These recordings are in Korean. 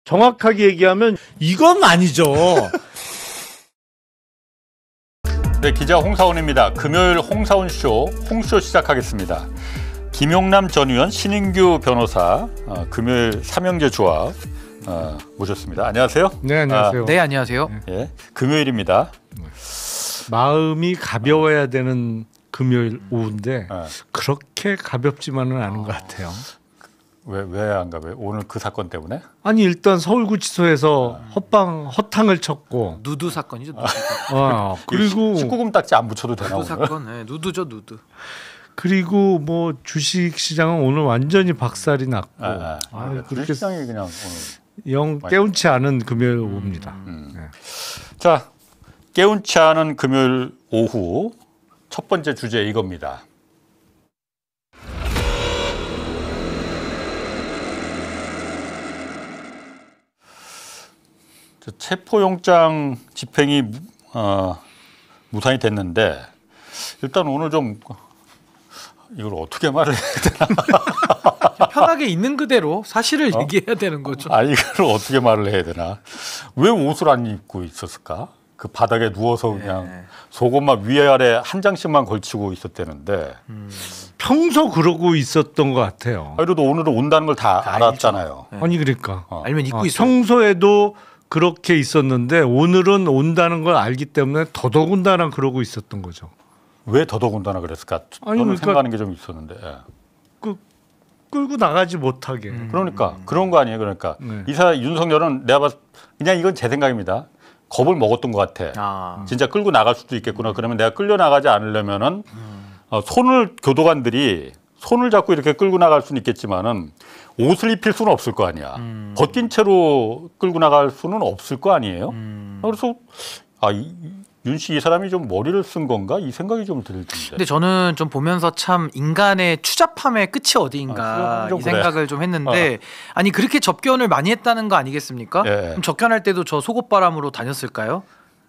정확하게 얘기하면 이건 아니죠. 네, 기자 홍사원입니다. 금요일 홍사원 쇼, 홍쇼 시작하겠습니다. 김용남 전 의원, 신인규 변호사, 금요일 삼형제 조합 모셨습니다. 안녕하세요. 네, 안녕하세요. 네, 안녕하세요. 예, 금요일입니다. 마음이 가벼워야 되는 금요일 오후인데 그렇게 가볍지만은 않은 것 같아요. 왜 안 가요? 오늘 그 사건 때문에? 아니 일단 서울구치소에서 헛탕을 쳤고 누드 사건이죠. 누드 사건. 그리고 19금 딱지 안 붙여도 되나? 누드 사건, 네, 누드죠, 누드. 그리고 뭐 주식 시장은 오늘 완전히 박살이 났고 그렇게 시장이 그냥 오늘 영 깨운치 않은 금요일 오후입니다. 네. 자, 깨운치 않은 금요일 오후 첫 번째 주제 이겁니다. 체포영장 집행이 무산이 됐는데 일단 오늘 좀 이걸 어떻게 말을 해야 되나? 편하게 있는 그대로 사실을 얘기해야 되는 거죠. 이걸 어떻게 말을 해야 되나? 왜 옷을 안 입고 있었을까? 그 바닥에 누워서 그냥 속옷만 위아래 한 장씩만 걸치고 있었다는데 평소 그러고 있었던 것 같아요. 그래도 오늘은 온다는 걸 다 알았잖아요. 네. 아니 그러니까 알면 입고 있어요. 평소에도 그렇게 있었는데 오늘은 온다는 걸 알기 때문에 더더군다나 그러고 있었던 거죠. 왜 더더군다나 그랬을까? 아니, 저는 그러니까 생각하는 게 좀 있었는데. 끌고 나가지 못하게. 그러니까 그런 거 아니에요. 그러니까 이사 윤석열은 내가 봤을 그냥 이건 제 생각입니다. 겁을 먹었던 것 같아. 진짜 끌고 나갈 수도 있겠구나. 그러면 내가 끌려 나가지 않으려면은 교도관들이 손을 잡고 이렇게 끌고 나갈 수는 있겠지만은 옷을 입힐 수는 없을 거 아니야. 벗긴 채로 끌고 나갈 수는 없을 거 아니에요. 그래서 윤 씨 이 사람이 좀 머리를 쓴 건가 이 생각이 좀 들던데. 근데 저는 좀 보면서 참 인간의 추잡함의 끝이 어디인가 이 생각을 좀 했는데 아니 그렇게 접견을 많이 했다는 거 아니겠습니까? 예. 그럼 접견할 때도 저 속옷바람으로 다녔을까요?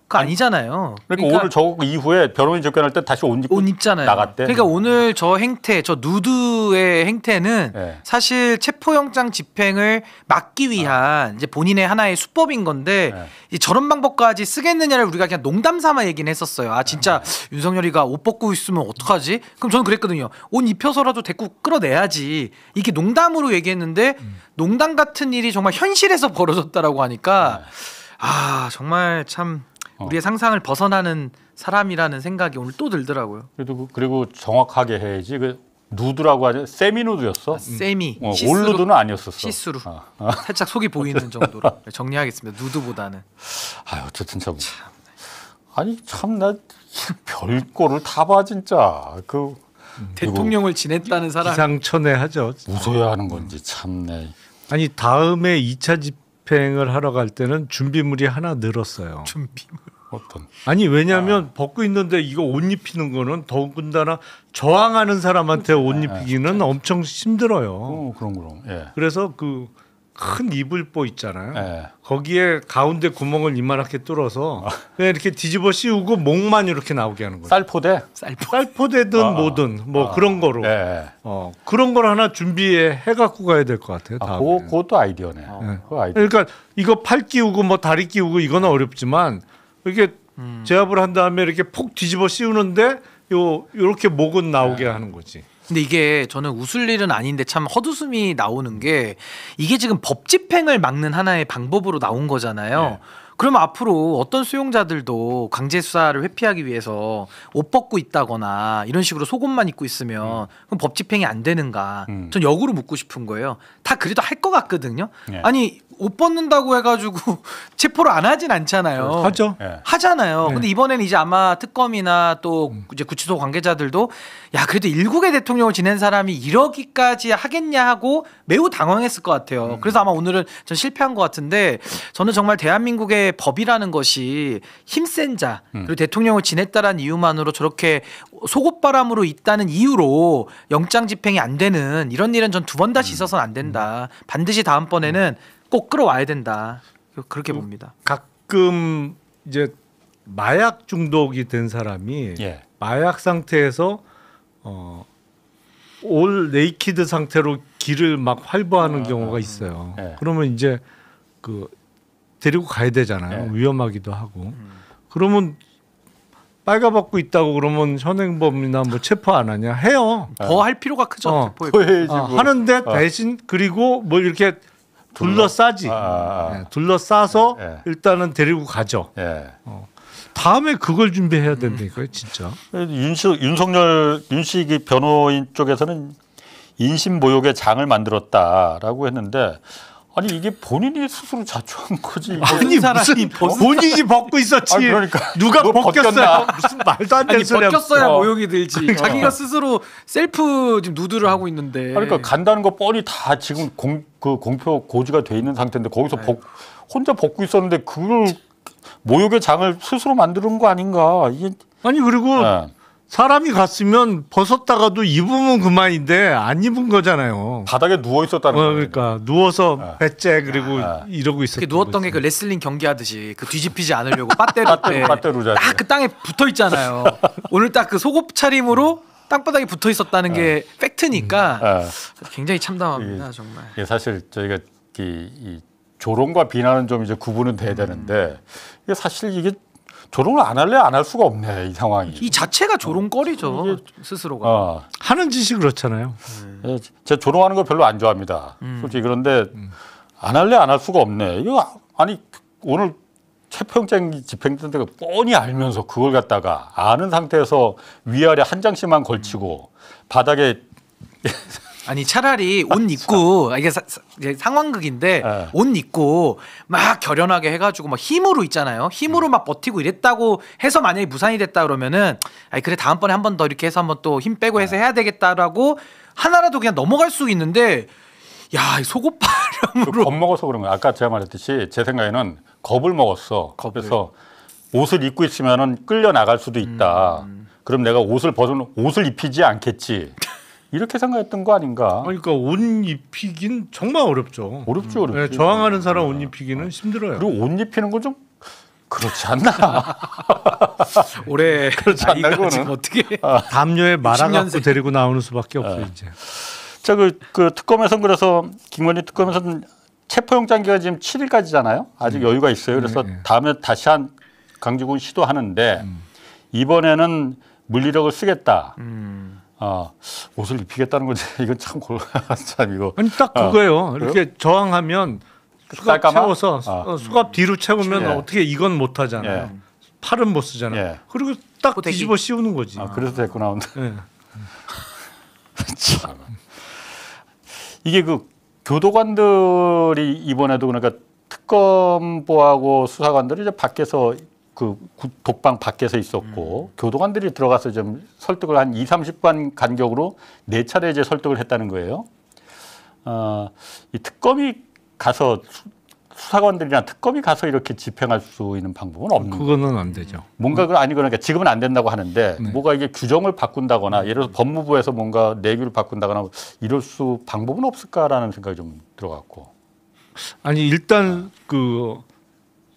그거 아니잖아요. 그러니까 오늘 저 이후에 변호인 접견할 때 다시 옷 입잖아요. 나갔대. 그러니까 오늘 저 행태, 저 누드의 행태는 사실 체포영장 집행을 막기 위한 이제 본인의 하나의 수법인 건데 저런 방법까지 쓰겠느냐를 우리가 그냥 농담 삼아 얘기는 했었어요. 진짜 윤석열이가 옷 벗고 있으면 어떡하지? 그럼 저는 그랬거든요. 옷 입혀서라도 데리고 끌어내야지. 이게 농담으로 얘기했는데 농담 같은 일이 정말 현실에서 벌어졌다라고 하니까 정말 참 우리의 상상을 벗어나는 사람이라는 생각이 오늘 또 들더라고요. 그리고 정확하게 해야지. 그 누드라고 하죠. 세미 누드였어. 세미. 올 누드는 아니었었어. 시스루. 살짝 속이 보이는 정도로 정리하겠습니다. 누드보다는. 어쨌든 참. 나 별거를 다 봐 진짜. 대통령을 지냈다는 사람. 기상천외하죠. 웃어야 하는 건지 참네. 아니 다음에 2차 집행을 하러 갈 때는 준비물이 하나 늘었어요. 준비물. 어떤? 아니 왜냐하면 벗고 있는데 이거 옷 입히는 거는 더군다나 저항하는 사람한테 옷 입히기는 엄청 힘들어요. 그럼. 그래서 그 큰 이불보 있잖아요. 거기에 가운데 구멍을 이만하게 뚫어서 그냥 이렇게 뒤집어 씌우고 목만 이렇게 나오게 하는 거예요. 쌀포대든 뭐든 뭐 그런 거로. 그런 걸 하나 준비해 갖고 가야 될 것 같아요. 그것도 아이디어네. 그러니까 이거 팔 끼우고 뭐 다리 끼우고 이거는 어렵지만 이렇게 제압을 한 다음에 이렇게 폭 뒤집어 씌우는데 요렇게 목은 나오게 하는 거지. 근데 이게 저는 웃을 일은 아닌데 참 헛웃음이 나오는 게 이게 지금 법 집행을 막는 하나의 방법으로 나온 거잖아요. 그러면 앞으로 어떤 수용자들도 강제 수사를 회피하기 위해서 옷 벗고 있다거나 이런 식으로 속옷만 입고 있으면 그럼 법 집행이 안 되는가? 전 역으로 묻고 싶은 거예요. 다 그래도 할 것 같거든요. 아니 옷 벗는다고 해가지고 체포를 안 하진 않잖아요. 하죠. 하잖아요. 근데 이번에는 이제 아마 특검이나 또 이제 구치소 관계자들도 그래도 일국의 대통령을 지낸 사람이 이러기까지 하겠냐 하고 매우 당황했을 것 같아요. 그래서 아마 오늘은 전 실패한 것 같은데 저는 정말 대한민국의 법이라는 것이 힘센 자 그리고 대통령을 지냈다라는 이유만으로 저렇게 속옷바람으로 있다는 이유로 영장 집행이 안 되는 이런 일은 전 두 번 다시 있어서는 안 된다. 반드시 다음번에는 꼭 끌어와야 된다. 그렇게 봅니다. 가끔 이제 마약 중독이 된 사람이 마약 상태에서 올 네이키드 상태로 길을 막 활보하는 경우가 있어요. 그러면 이제 그 데리고 가야 되잖아요. 위험하기도 하고. 그러면 빨가벗고 있다고 그러면 현행범이나 뭐 체포 안 하냐? 해요. 더 할 필요가 크죠. 하는데 대신 그리고 뭘 이렇게 둘러싸지. 둘러싸서 일단은 데리고 가죠. 다음에 그걸 준비해야 된다니까요, 진짜. 윤식이 변호인 쪽에서는 인신모욕의 장을 만들었다라고 했는데 아니 이게 본인이 스스로 자초한 거지. 아니 무슨 본인이 벗고 있었지. 아니, 그러니까 누가 벗겼어요? 무슨 말도 안 되는 소리. 벗겼어야 모욕이 들지. 자기가 스스로 셀프 지금 누드를 하고 있는데. 그러니까 간다는 거 뻔히 다 지금 공표 고지가 돼 있는 상태인데 거기서 혼자 벗고 있었는데 그걸 모욕의 장을 스스로 만드는 거 아닌가? 이게 아니 그리고 사람이 갔으면 벗었다가도 입으면 그만인데 안 입은 거잖아요. 바닥에 누워 있었다는 거예요. 그러니까 누워서 배째 그리고 이러고 있었던 누웠던 게 그 레슬링 경기하듯이 그 뒤집히지 않으려고 빠떼로 딱 그 땅에 붙어 있잖아요. 오늘 딱 그 속옷 차림으로 땅바닥에 붙어 있었다는 게 팩트니까 굉장히 참담합니다, 정말. 예, 사실 저희가 이 조롱과 비난은 좀 이제 구분은 돼야 되는데 이게 사실 이게 조롱을 안 할래 안 할 수가 없네 이 상황이. 이 자체가 조롱거리죠. 스스로가. 하는 짓이 그렇잖아요. 제가 조롱하는 거 별로 안 좋아합니다. 솔직히 그런데 안 할래 안 할 수가 없네. 이거 아니 오늘 체포영장 집행된다고 뻔히 알면서 그걸 갖다가 아는 상태에서 위아래 한 장씩만 걸치고 바닥에 아니 차라리 옷 입고 이게 상황극인데 옷 입고 막 결연하게 해가지고 막 힘으로 있잖아요. 힘으로 막 버티고 이랬다고 해서 만약에 무산이 됐다 그러면은 아니 그래 다음번에 한 번 더 이렇게 해서 한번 또 힘 빼고 해서 해야 되겠다라고 하나라도 그냥 넘어갈 수 있는데 야 속옷 바람으로 겁먹어서 그런 거야. 아까 제가 말했듯이 제 생각에는 겁을 먹었어. 그래서 옷을 입고 있으면은 끌려 나갈 수도 있다. 그럼 내가 옷을 입히지 않겠지. 이렇게 생각했던 거 아닌가? 그러니까 옷 입히긴 정말 어렵죠. 어렵죠. 네, 저항하는 사람 옷 입히기는 힘들어요. 그리고 옷 입히는 건 좀 그렇지 않나? 올해 그렇지 않나 이거는 지금 어떻게 담요에 말아갖고 데리고 나오는 수밖에 없어요 이제. 자, 그 특검에서는 그래서 김건희 특검에서는 체포영장 기간 지금 7일까지잖아요. 아직 여유가 있어요. 그래서 다음에 다시 한 강제군 시도하는데 이번에는 물리력을 쓰겠다. 옷을 입히겠다는 건지 이건 참 이거. 아니 딱 그거예요. 이렇게 저항하면 수갑 채워서 수갑 뒤로 채우면 어떻게 이건 못 하잖아요. 팔은 못 쓰잖아요. 그리고 딱 뒤집어 씌우는 거지. 그래서 데리고 나온다. 참. 이게 그 교도관들이 이번에도 그러니까 특검보하고 수사관들이 이제 밖에서 그 독방 밖에서 있었고 교도관들이 들어가서 좀 설득을 한 20-30분 간격으로 4차례 이제 설득을 했다는 거예요. 이 특검이 가서 수사관들이나 특검이 가서 이렇게 집행할 수 있는 방법은 없는 거예요. 그거는 안 되죠. 뭔가 그러니까 지금은 안 된다고 하는데 뭐가 이게 규정을 바꾼다거나 예를 들어서 법무부에서 뭔가 내규를 바꾼다거나 이럴 수 방법은 없을까라는 생각이 좀 들어갔고. 아니 일단 그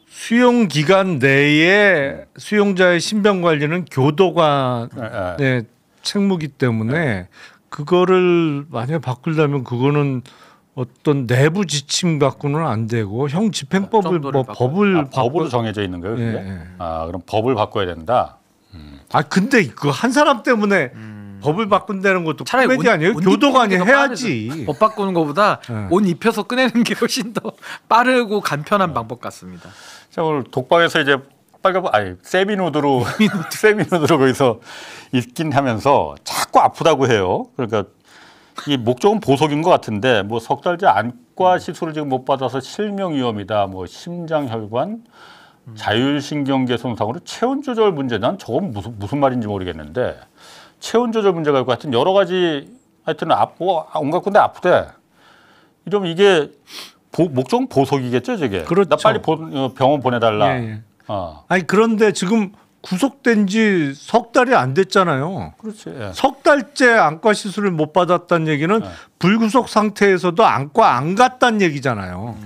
수용 기간 내에 수용자의 신변 관리는 교도관의 책무기 때문에 그거를 만약에 바꾸려면 그거는 어떤 내부 지침 갖고는 안 되고 형 집행법을 뭐 법으로 정해져 있는 거예요. 그게? 그럼 법을 바꿔야 된다. 근데 그 한 사람 때문에 법을 바꾼다는 것도 코미디 아니에요? 교도관이 해야지. 법 바꾸는 것보다 옷 입혀서 꺼내는 게 훨씬 더 빠르고 간편한 방법 같습니다. 자, 오늘 독방에서 이제 세미누드로 거기서 있긴 하면서 자꾸 아프다고 해요. 그러니까 이 목적은 보석인 것 같은데 뭐 석 달째 안과 시술을 지금 못 받아서 실명 위험이다. 뭐 심장혈관, 자율신경계 손상으로 체온 조절 문제. 난 저건 무슨 말인지 모르겠는데 체온 조절 문제가 있고 하여튼 여러 가지 하여튼 온갖 군데 아프대. 이러면 이게 목적은 보석이겠죠, 저게. 그렇죠. 나 빨리 병원 보내달라. 아니 그런데 지금 구속된 지 석 달이 안 됐잖아요. 그렇지. 석 달째 안과 시술을 못 받았다는 얘기는 불구속 상태에서도 안과 안 갔다는 얘기잖아요.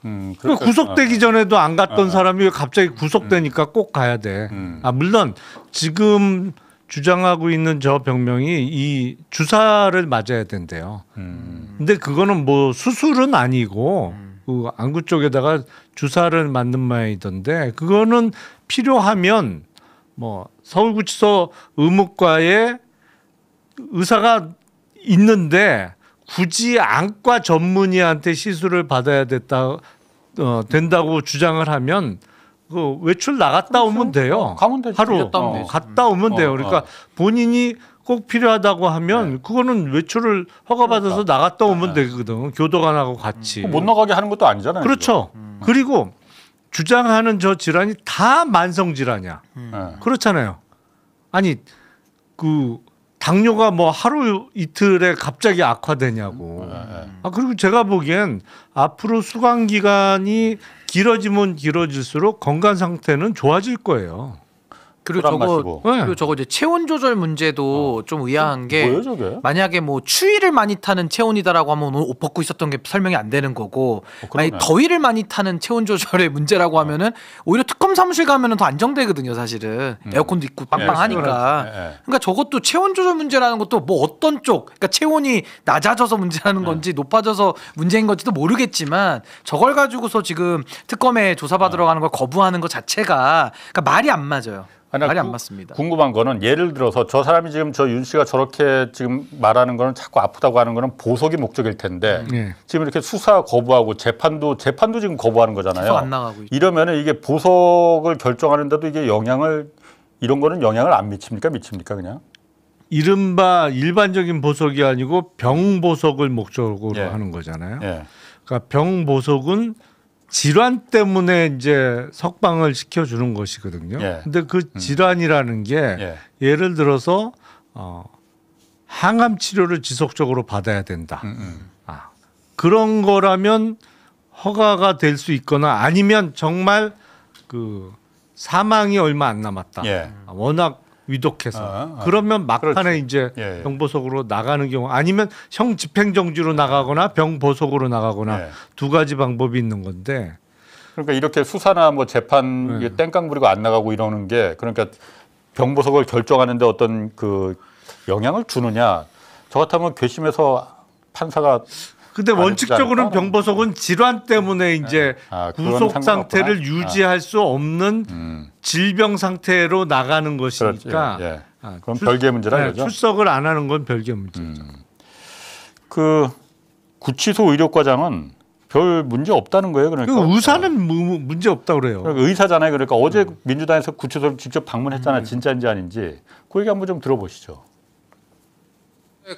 그러니까 구속되기 전에도 안 갔던 사람이 갑자기 구속되니까 꼭 가야 돼. 물론 지금 주장하고 있는 저 병명이 이 주사를 맞아야 된대요. 근데 그거는 뭐 수술은 아니고 그 안구 쪽에다가 주사를 맞는 모양이던데 그거는 필요하면 뭐 서울구치소 의무과에 의사가 있는데 굳이 안과 전문의한테 시술을 받아야 된다고 주장을 하면 그 외출 나갔다 오면 돼요. 가면 되지. 하루 갔다 오면 돼요. 그러니까 본인이 꼭 필요하다고 하면 그거는 외출을 허가받아서 나갔다 오면 되거든. 교도관하고 같이. 못 나가게 하는 것도 아니잖아요. 그렇죠. 그리고 주장하는 저 질환이 다 만성 질환이야. 그렇잖아요. 아니 그 당뇨가 뭐 하루 이틀에 갑자기 악화되냐고. 그리고 제가 보기엔 앞으로 수감 기간이 길어지면 길어질수록 건강 상태는 좋아질 거예요. 그리고 저거 이제 체온 조절 문제도 좀 의아한 게 뭐예요, 저게? 만약에 뭐 추위를 많이 타는 체온이다라고 하면 오늘 옷 벗고 있었던 게 설명이 안 되는 거고 만약 더위를 많이 타는 체온 조절의 문제라고 하면은 오히려 특검 사무실 가면은 더 안정되거든요, 사실은. 에어컨도 있고 빵빵하니까. 그러니까 저것도 체온 조절 문제라는 것도 뭐 어떤 쪽, 그러니까 체온이 낮아져서 문제라는 건지 높아져서 문제인 건지도 모르겠지만 저걸 가지고서 지금 특검에 조사받으러 가는 걸 거부하는 것 자체가 그러니까 말이 안 맞아요. 말이 안 맞습니다. 궁금한 거는 예를 들어서 저 사람이 지금 저 윤 씨가 저렇게 지금 말하는 거는 자꾸 아프다고 하는 거는 보석이 목적일 텐데 지금 이렇게 수사 거부하고 재판도 지금 거부하는 거잖아요. 수사 안 나가고 있죠. 이러면은 이게 보석을 결정하는데도 이게 이런 거는 영향을 안 미칩니까? 미칩니까 그냥? 이른바 일반적인 보석이 아니고 병보석을 목적으로 하는 거잖아요. 그러니까 병보석은 질환 때문에 이제 석방을 시켜주는 것이거든요. 근데 그 질환이라는 게 예를 들어서 항암 치료를 지속적으로 받아야 된다. 그런 거라면 허가가 될 수 있거나 아니면 정말 그 사망이 얼마 안 남았다. 워낙 위독해서 그러면 막판에 이제 병보석으로 나가는 경우 아니면 형 집행정지로 나가거나 병보석으로 나가거나 두 가지 방법이 있는 건데 그러니까 이렇게 수사나 뭐 재판 땡깡 부리고 안 나가고 이러는 게 그러니까 병보석을 결정하는데 어떤 그 영향을 주느냐 저 같으면 괘씸해서 판사가 근데 원칙적으로는 병보석은 질환 때문에 이제 구속 상태를 유지할 수 없는 질병 상태로 나가는 것이니까 그럼 별개의 문제라 이거죠. 출석을 안 하는 건 별개의 문제죠. 그 구치소 의료과장은 별 문제 없다는 거예요. 그러니까 의사는 문제 없다고 그래요. 그러니까 의사잖아요. 그러니까 어제 민주당에서 구치소를 직접 방문했잖아요. 진짜인지 아닌지 그 얘기 한번 좀 들어보시죠.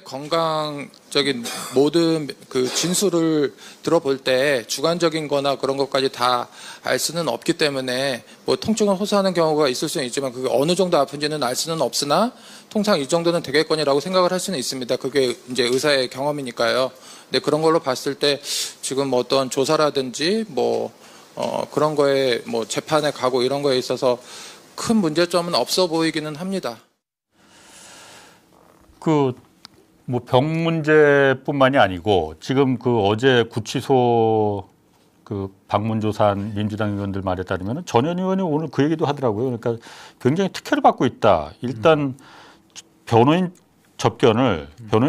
건강적인 모든 그 진술을 들어볼 때 주관적인 거나 그런 것까지 다 알 수는 없기 때문에 뭐 통증을 호소하는 경우가 있을 수는 있지만 그게 어느 정도 아픈지는 알 수는 없으나 통상 이 정도는 되겠거니라고 생각을 할 수는 있습니다. 그게 이제 의사의 경험이니까요. 근데 그런 걸로 봤을 때 지금 뭐 어떤 조사라든지 뭐 그런 거에 뭐 재판에 가고 이런 거에 있어서 큰 문제점은 없어 보이기는 합니다. 뭐 병 문제뿐만이 아니고 지금 그 어제 구치소 그 방문 조사한 민주당 의원들 말에 따르면 전현 의원이 오늘 그 얘기도 하더라고요. 그러니까 굉장히 특혜를 받고 있다. 일단 변호인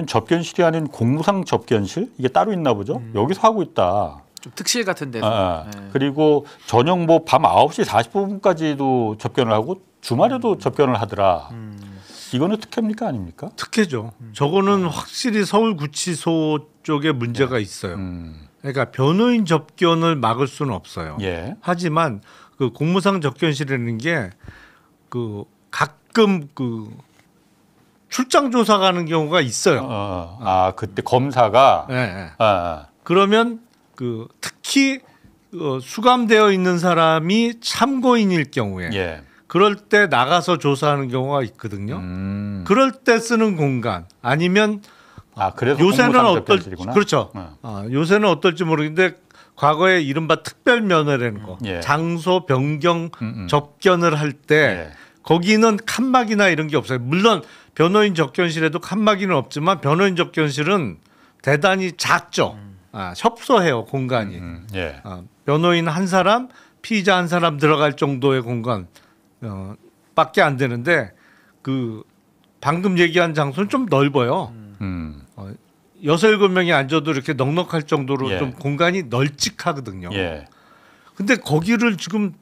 접견실이 아닌 공무상 접견실 이게 따로 있나 보죠. 여기서 하고 있다. 좀 특실 같은 데서. 그리고 저녁 뭐 밤 9시 40분까지도 접견을 하고 주말에도 접견을 하더라. 이거는 특혜입니까 아닙니까? 특혜죠. 저거는 확실히 서울구치소 쪽에 문제가 있어요. 그러니까 변호인 접견을 막을 수는 없어요. 하지만 그 공무상 접견실이라는 게 그 가끔 그 출장 조사 가는 경우가 있어요. 그때 검사가 그러면 그 특히 수감되어 있는 사람이 참고인일 경우에 그럴 때 나가서 조사하는 경우가 있거든요. 그럴 때 쓰는 공간 아니면 그래서 요새는 어떨지 그렇죠. 요새는 어떨지 모르겠는데 과거에 이른바 특별 면회라는 거, 장소 변경 접견을 할 때 거기는 칸막이나 이런 게 없어요. 물론 변호인 접견실에도 칸막이는 없지만 변호인 접견실은 대단히 작죠. 협소해요 공간이. 변호인 한 사람, 피의자 한 사람 들어갈 정도의 공간. 밖에 안 되는데 그 방금 얘기한 장소는 좀 넓어요. 6-7명이 앉아도 이렇게 넉넉할 정도로 예. 좀 공간이 널찍하거든요. 예. 근데 거기를 지금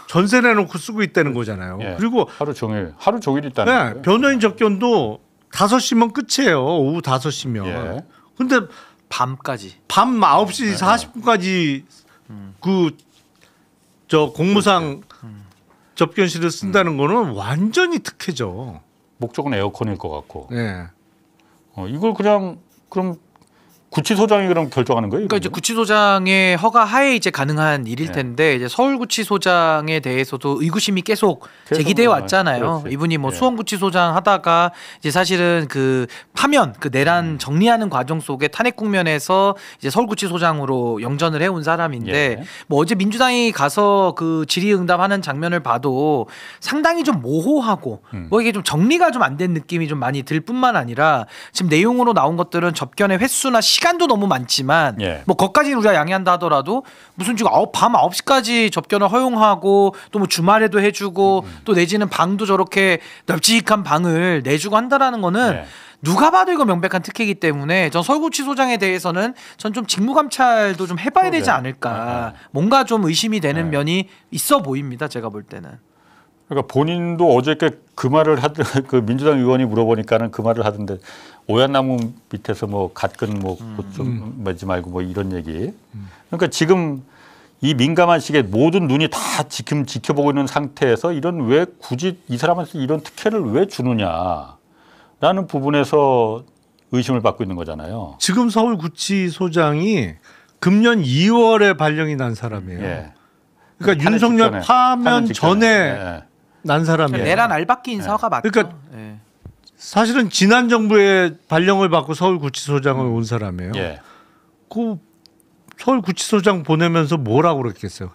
전세 내놓고 쓰고 있다는 거잖아요. 예. 그리고 하루 종일 있다는 네, 거예요. 변호인 접견도 5시면 끝이에요. 오후 5시면. 예. 근데 밤까지. 밤 9시 40분까지 저 공무상 접견실을 쓴다는 거는 완전히 특혜죠. 목적은 에어컨일 것 같고. 네. 이걸 그냥 그럼 구치소장이 그럼 결정하는 거예요? 그러니까 이제 구치소장의 허가 하에 이제 가능한 일일 네. 텐데 이제 서울구치소장에 대해서도 의구심이 계속 제기되어 왔잖아요. 그렇지. 이분이 뭐 예. 수원구치소장 하다가 이제 사실은 그 파면 그 내란 정리하는 과정 속에 탄핵 국면에서 이제 서울구치소장으로 영전을 해온 사람인데 예. 뭐 어제 민주당이 가서 그 질의응답하는 장면을 봐도 상당히 좀 모호하고 뭐 이게 좀 정리가 좀 안 된 느낌이 좀 많이 들 뿐만 아니라 지금 내용으로 나온 것들은 접견의 횟수나 시간도 너무 많지만 예. 뭐 거기까지는 우리가 양해한다 하더라도 무슨 지금 밤 9시까지 접견을 허용하고 또 뭐 주말에도 해주고 또 내지는 방도 저렇게 널찍한 방을 내주고 한다라는 거는 예. 누가 봐도 이거 명백한 특혜이기 때문에 전 서울구치소장에 대해서는 전 좀 직무감찰도 좀 해봐야 되지 않을까. 뭔가 좀 의심이 되는 면이 있어 보입니다. 제가 볼 때는. 그러니까 본인도 어저께 그 말을 그 민주당 의원이 물어보니까는 그 말을 하던데 오얏나무 밑에서 뭐 갓근 뭐좀 매지 말고 뭐 이런 얘기. 그러니까 지금 이 민감한 시기에 모든 눈이 다 지금 지켜보고 있는 상태에서 이런 왜 굳이 이 사람한테 이런 특혜를 왜 주느냐라는 부분에서 의심을 받고 있는 거잖아요. 지금 서울구치소장이 금년 2월에 발령이 난 사람이에요. 예. 그러니까 탄핵 윤석열 직전에. 파면 탄핵 직전에. 전에 예. 난 사람이에요. 내란 알박기 인사가 맞죠. 그러니까 예. 사실은 지난 정부의 발령을 받고 서울구치소장을 온 사람이에요. 예. 그 서울구치소장 보내면서 뭐라고 그랬겠어요.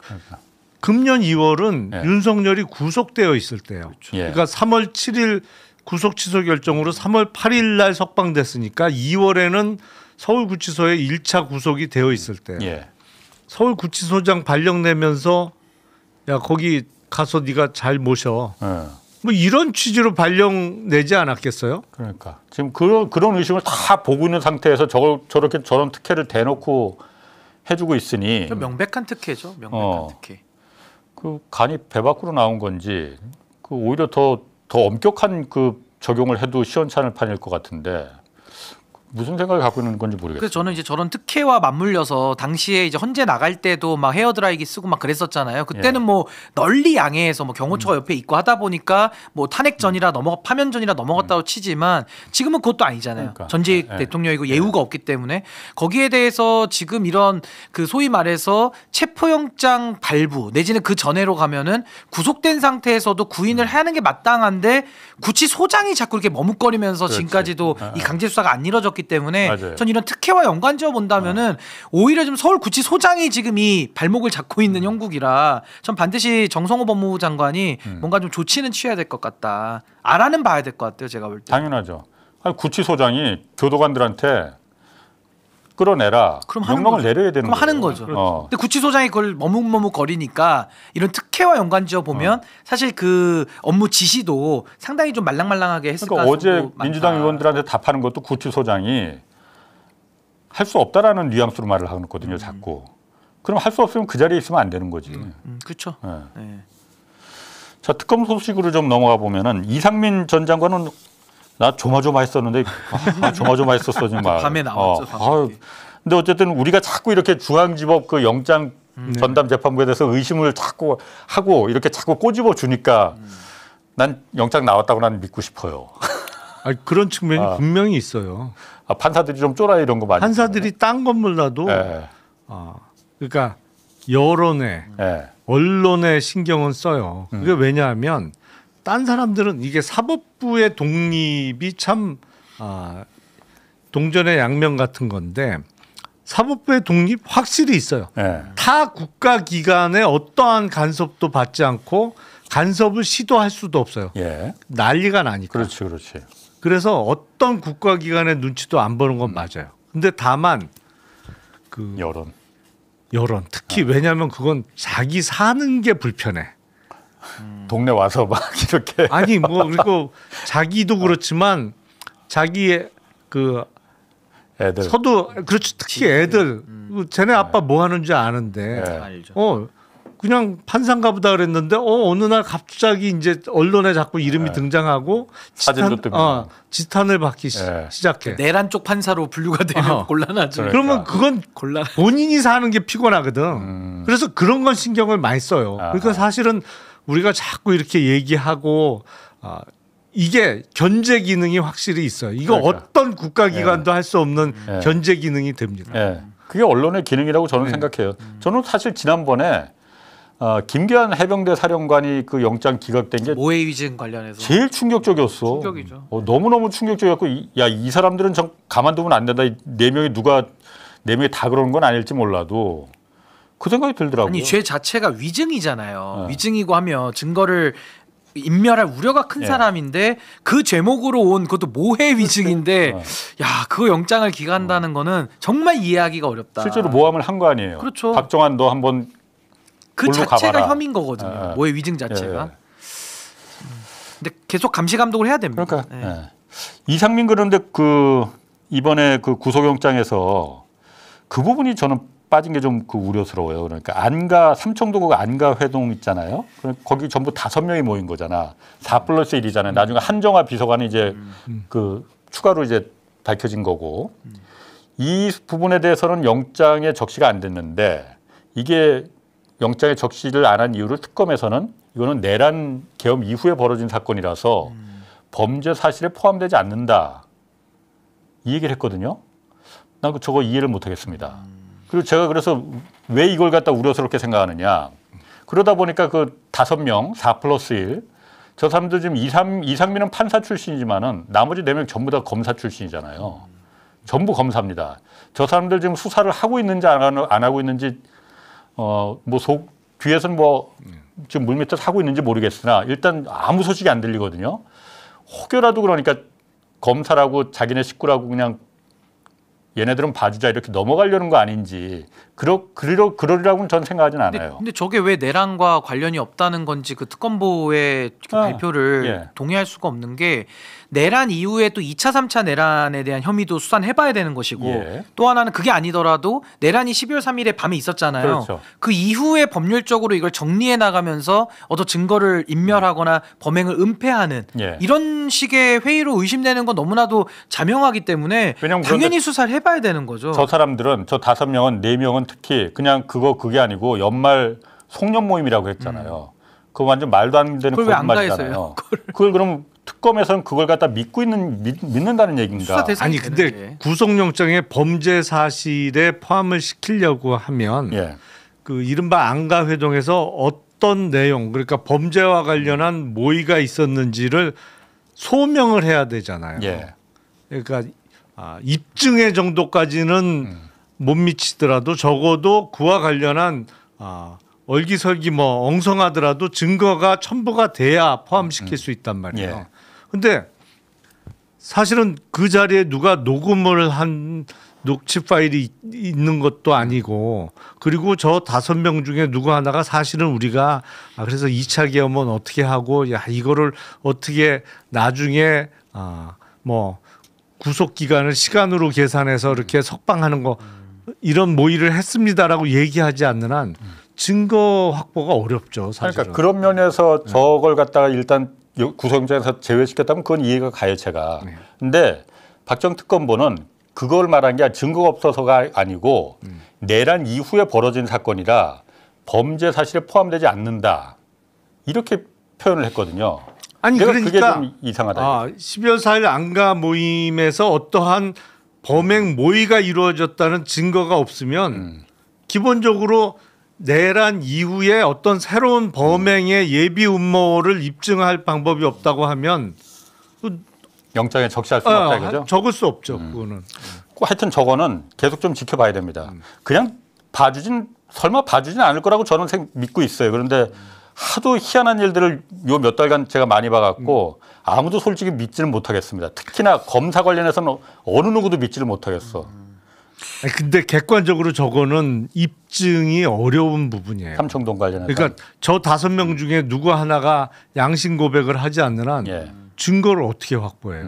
금년 2월은 예. 윤석열이 구속되어 있을 때요. 예. 그러니까 3월 7일 구속 취소 결정으로 3월 8일 날 석방됐으니까 2월에는 서울구치소에 1차 구속이 되어 있을 때 예. 서울구치소장 발령 내면서 야 거기 가서 네가 잘 모셔. 예. 뭐 이런 취지로 발령 내지 않았겠어요? 그러니까 지금 그런 의심을 다 보고 있는 상태에서 저렇게 저런 특혜를 대놓고 해주고 있으니 명백한 특혜죠. 명백한 특혜. 그 간이 배 밖으로 나온 건지 그 오히려 더 엄격한 그 적용을 해도 시원찮을 판일 것 같은데 무슨 생각을 갖고 있는 건지 모르겠어요. 그래서 저는 이제 저런 특혜와 맞물려서 당시에 이제 헌재 나갈 때도 막 헤어드라이기 쓰고 막 그랬었잖아요. 그때는 예. 뭐 널리 양해해서 뭐 경호처가 옆에 있고 하다 보니까 뭐 탄핵전이라 파면전이라 넘어갔다고 치지만 지금은 그것도 아니잖아요. 그러니까. 전직 예. 대통령이고 예우가 없기 때문에 거기에 대해서 지금 이런 그 소위 말해서 체포영장 발부 내지는 그 전에로 가면은 구속된 상태에서도 구인을 하는 게 마땅한데 구치소장이 자꾸 이렇게 머뭇거리면서 그렇지. 지금까지도 이 강제 수사가 안 이뤄졌기 때문에 맞아요. 전 이런 특혜와 연관지어 본다면은 오히려 좀 서울구치소장이 지금 이 발목을 잡고 있는 형국이라 전 반드시 정성호 법무부 장관이 뭔가 좀 조치는 취해야 될 것 같다. 알아는 봐야 될 것 같아요. 제가 볼 때. 당연하죠. 아니, 구치소장이 교도관들한테 끌어내라. 그럼 하는 명령을 거죠. 내려야 되는 그럼 거예요. 하는 거죠. 근데 구치소장이 그걸 머뭇머뭇거리니까 이런 특혜와 연관지어 보면 사실 그 업무 지시도 상당히 좀 말랑말랑하게 했을 그러니까 가능성도 어제 많다. 민주당 의원들한테 답하는 것도 구치소장이 할 수 없다라는 뉘앙스로 말을 하거든요. 자꾸. 그럼 할 수 없으면 그 자리에 있으면 안 되는 거지. 그렇죠. 네. 네. 자, 특검 소식으로 좀 넘어가 보면은 이상민 전 장관은 나 조마조마했었는데 조마조마했었어 정말. 밤에 나왔죠. 근데 어쨌든 우리가 자꾸 이렇게 중앙지법 그 영장 전담 재판부에 대해서 의심을 자꾸 하고 이렇게 자꾸 꼬집어 주니까 난 영장 나왔다고 난 믿고 싶어요. 아니, 그런 측면이 분명히 있어요. 판사들이 좀 쫄아 이런 거 많이. 판사들이 딴 건물라도 네. 그러니까 여론에 네. 언론에 신경은 써요. 그게 왜냐하면 딴 사람들은 이게 사법부의 독립이 참 동전의 양면 같은 건데 사법부의 독립 확실히 있어요. 네. 타 국가기관의 어떠한 간섭도 받지 않고 간섭을 시도할 수도 없어요. 예. 난리가 나니까. 그렇지. 그래서 어떤 국가기관의 눈치도 안 보는 건 맞아요. 근데 다만 그 여론 특히 왜냐하면 그건 자기 사는 게 불편해. 동네 와서 막 이렇게. 아니 뭐 그리고 자기도 그렇지만 자기의 그 애들. 그렇죠. 특히 애들. 쟤네 아빠 뭐 하는지 아는데. 알죠. 그냥 판사인가 보다 그랬는데 어느 날 갑자기 이제 언론에 자꾸 이름이 등장하고 사진도 뜨고 지탄을 받기 시작해. 내란 쪽 판사로 분류가 되면 곤란하죠. 그러면 그건 본인이 사는 게 피곤하거든. 그래서 그런 건 신경을 많이 써요. 그러니까 사실은 우리가 자꾸 이렇게 얘기하고 이게 견제 기능이 확실히 있어요. 이거 어떤 국가기관도 할 수 없는 견제 기능이 됩니다. 그게 언론의 기능이라고 저는 생각해요. 저는 사실 지난번에 김기한 해병대 사령관이 그 영장 기각된 게 모해 위증 관련해서 제일 충격적이었어. 충격이죠. 너무너무 충격적이었고 이 사람들은 가만두면 안 된다. 네 명이 다 그러는 건 아닐지 몰라도 그 생각이 들더라고요. 아니 죄 자체가 위증이잖아요. 위증이고 하면 증거를 인멸할 우려가 큰 사람인데 그 제목으로 온 그것도 모해 위증인데 야 그거 영장을 기각한다는 거는 정말 이해하기가 어렵다. 실제로 모함을 한 거 아니에요. 그렇죠. 박정환 너 한번 그 자체가 가봐라. 혐의인 거거든요. 모해 위증 자체가. 근데 계속 감시 감독을 해야 됩니다. 그러니까 이상민 그런데 이번에 그 구속영장에서 그 부분이 저는 빠진 게 좀 우려스러워요. 그러니까 삼청도 안가 회동 있잖아요. 거기 전부 5명이 모인 거잖아. 4+1이잖아요. 나중에 한정화 비서관이 이제 추가로 이제 밝혀진 거고 이 부분에 대해서는 영장에 적시가 안 됐는데 이게 영장에 적시를 안 한 이유를 특검에서는 이거는 내란 계엄 이후에 벌어진 사건이라서 범죄 사실에 포함되지 않는다. 이 얘기를 했거든요. 난 저거 이해를 못 하겠습니다. 그리고 제가 그래서 왜 이걸 갖다 우려스럽게 생각하느냐. 그러다 보니까 그 5명, 4+1. 저 사람들 지금 이상민은 판사 출신이지만은 나머지 4명 전부 다 검사 출신이잖아요. 전부 검사입니다. 저 사람들 지금 수사를 하고 있는지 안 하고 있는지 뒤에서는 지금 물밑에서 하고 있는지 모르겠으나 일단 아무 소식이 안 들리거든요. 혹여라도 그러니까 검사라고 자기네 식구라고 그냥 얘네들은 봐주자 이렇게 넘어가려는 거 아닌지 그러리라고는 전 생각하진 않아요. 근데 저게 왜 내란과 관련이 없다는 건지 그 특검보의 발표를 동의할 수가 없는 게 내란 이후에 또 2차, 3차 내란에 대한 혐의도 수사는 해봐야 되는 것이고 또 하나는 그게 아니더라도 내란이 12월 3일에 밤에 있었잖아요. 그렇죠. 그 이후에 법률적으로 이걸 정리해 나가면서 어떤 증거를 인멸하거나 범행을 은폐하는 이런 식의 회의로 의심되는 건 너무나도 자명하기 때문에 당연히 수사를 해봐야 되는 거죠. 저 사람들은 저 5명은 4명은 특히 그냥 그게 아니고 연말 송년 모임이라고 했잖아요. 그거 완전 말도 안 되는 거짓말이잖아요. 그걸 그럼 특검에서는 그걸 갖다 믿는다는 얘기인가? 아니 근데 구속영장에 범죄 사실에 포함을 시키려고 하면 그 이른바 안가회동에서 어떤 내용 그러니까 범죄와 관련한 모의가 있었는지를 소명을 해야 되잖아요. 그러니까 입증의 정도까지는 못 미치더라도 적어도 그와 관련한 얼기설기 엉성하더라도 증거가 첨부가 돼야 포함시킬 수 있단 말이에요. 근데 사실은 그 자리에 누가 녹음을 한 녹취 파일이 있는 것도 아니고 그리고 저 5명 중에 누구 하나가 사실은 우리가 그래서 2차 계엄은 어떻게 하고 이거를 어떻게 나중에 구속 기간을 시간으로 계산해서 이렇게 석방하는 거 이런 모의를 했습니다라고 얘기하지 않는 한 증거 확보가 어렵죠. 사실은. 그러니까 그런 면에서 저걸 갖다가 일단 구속영장에서 제외시켰다면 그건 이해가 가요, 제가. 근데 박정 특검보는 그걸 말한 게 증거가 없어서가 아니고 내란 이후에 벌어진 사건이라 범죄 사실에 포함되지 않는다. 이렇게 표현을 했거든요. 아니 그러니까 그게 좀 이상하다. 12월 4일 안가 모임에서 어떠한 범행 모의가 이루어졌다는 증거가 없으면 기본적으로 내란 이후에 어떤 새로운 범행의 예비 음모를 입증할 방법이 없다고 하면 영장에 적시할 수는 없다 이거죠? 적을 수 없죠. 그거는. 하여튼 저거는 계속 좀 지켜봐야 됩니다. 그냥 설마 봐주진 않을 거라고 저는 믿고 있어요. 그런데 하도 희한한 일들을 요 몇 달간 제가 많이 봐갖고 아무도 솔직히 믿지는 못하겠습니다. 특히나 검사 관련해서는 어느 누구도 믿지를 못하겠어. 근데 객관적으로 저거는 입증이 어려운 부분이에요. 삼청동 관련해서. 그러니까 저 5명 중에 누구 하나가 양심 고백을 하지 않는 한 증거를 어떻게 확보해요?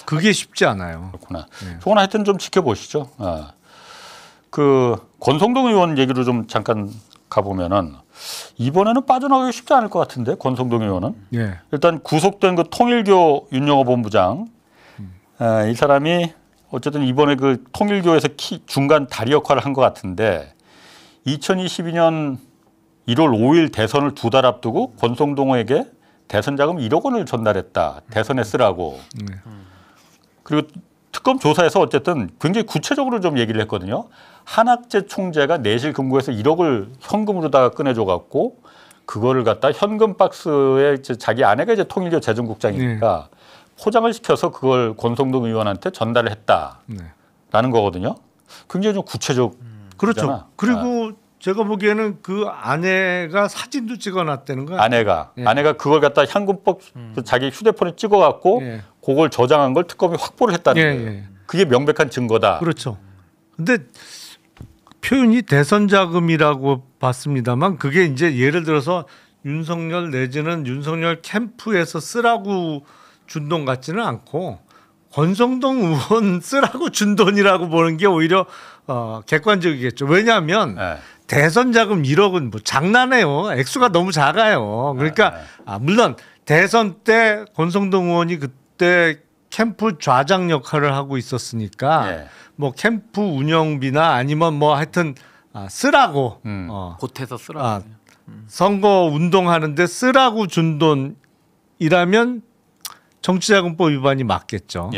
그게 쉽지 않아요. 그렇구나. 그건 하여튼 좀 지켜보시죠. 그 권성동 의원 얘기로 좀 잠깐 가보면은 이번에는 빠져나가기 쉽지 않을 것 같은데 권성동 의원은 일단 구속된 그 통일교 윤영호 본부장 이 사람이 어쨌든 이번에 그 통일교에서 중간 다리 역할을 한 것 같은데 2022년 1월 5일 대선을 2달 앞두고 권성동에게 대선 자금 1억 원을 전달했다. 대선에 쓰라고. 그리고 특검 조사에서 어쨌든 굉장히 구체적으로 좀 얘기를 했거든요. 한학재 총재가 내실 금고에서 1억을 현금으로다가 꺼내줘 갖고 그거를 갖다 현금 박스에 이제 자기 아내가 이제 통일교 재정국장이니까 포장을 시켜서 그걸 권성동 의원한테 전달을 했다라는 거거든요. 굉장히 좀 구체적. 그렇죠. 그리고 제가 보기에는 그 아내가 사진도 찍어놨다는 거야. 아내가 그걸 갖다 현금법 자기 휴대폰에 찍어갖고 그걸 저장한 걸 특검이 확보를 했다는 거예요. 그게 명백한 증거다. 그렇죠. 근데 표현이 대선 자금이라고 봤습니다만 그게 이제 예를 들어서 윤석열 내지는 윤석열 캠프에서 쓰라고 준 돈 같지는 않고 권성동 의원 쓰라고 준 돈이라고 보는 게 오히려 객관적이겠죠. 왜냐하면 대선 자금 1억은 뭐 장난해요. 액수가 너무 작아요. 그러니까 물론 대선 때 권성동 의원이 그때 캠프 좌장 역할을 하고 있었으니까 뭐 캠프 운영비나 아니면 뭐 하여튼 쓰라고 보태서 쓰라고 선거 운동하는데 쓰라고 준 돈이라면 정치자금법 위반이 맞겠죠.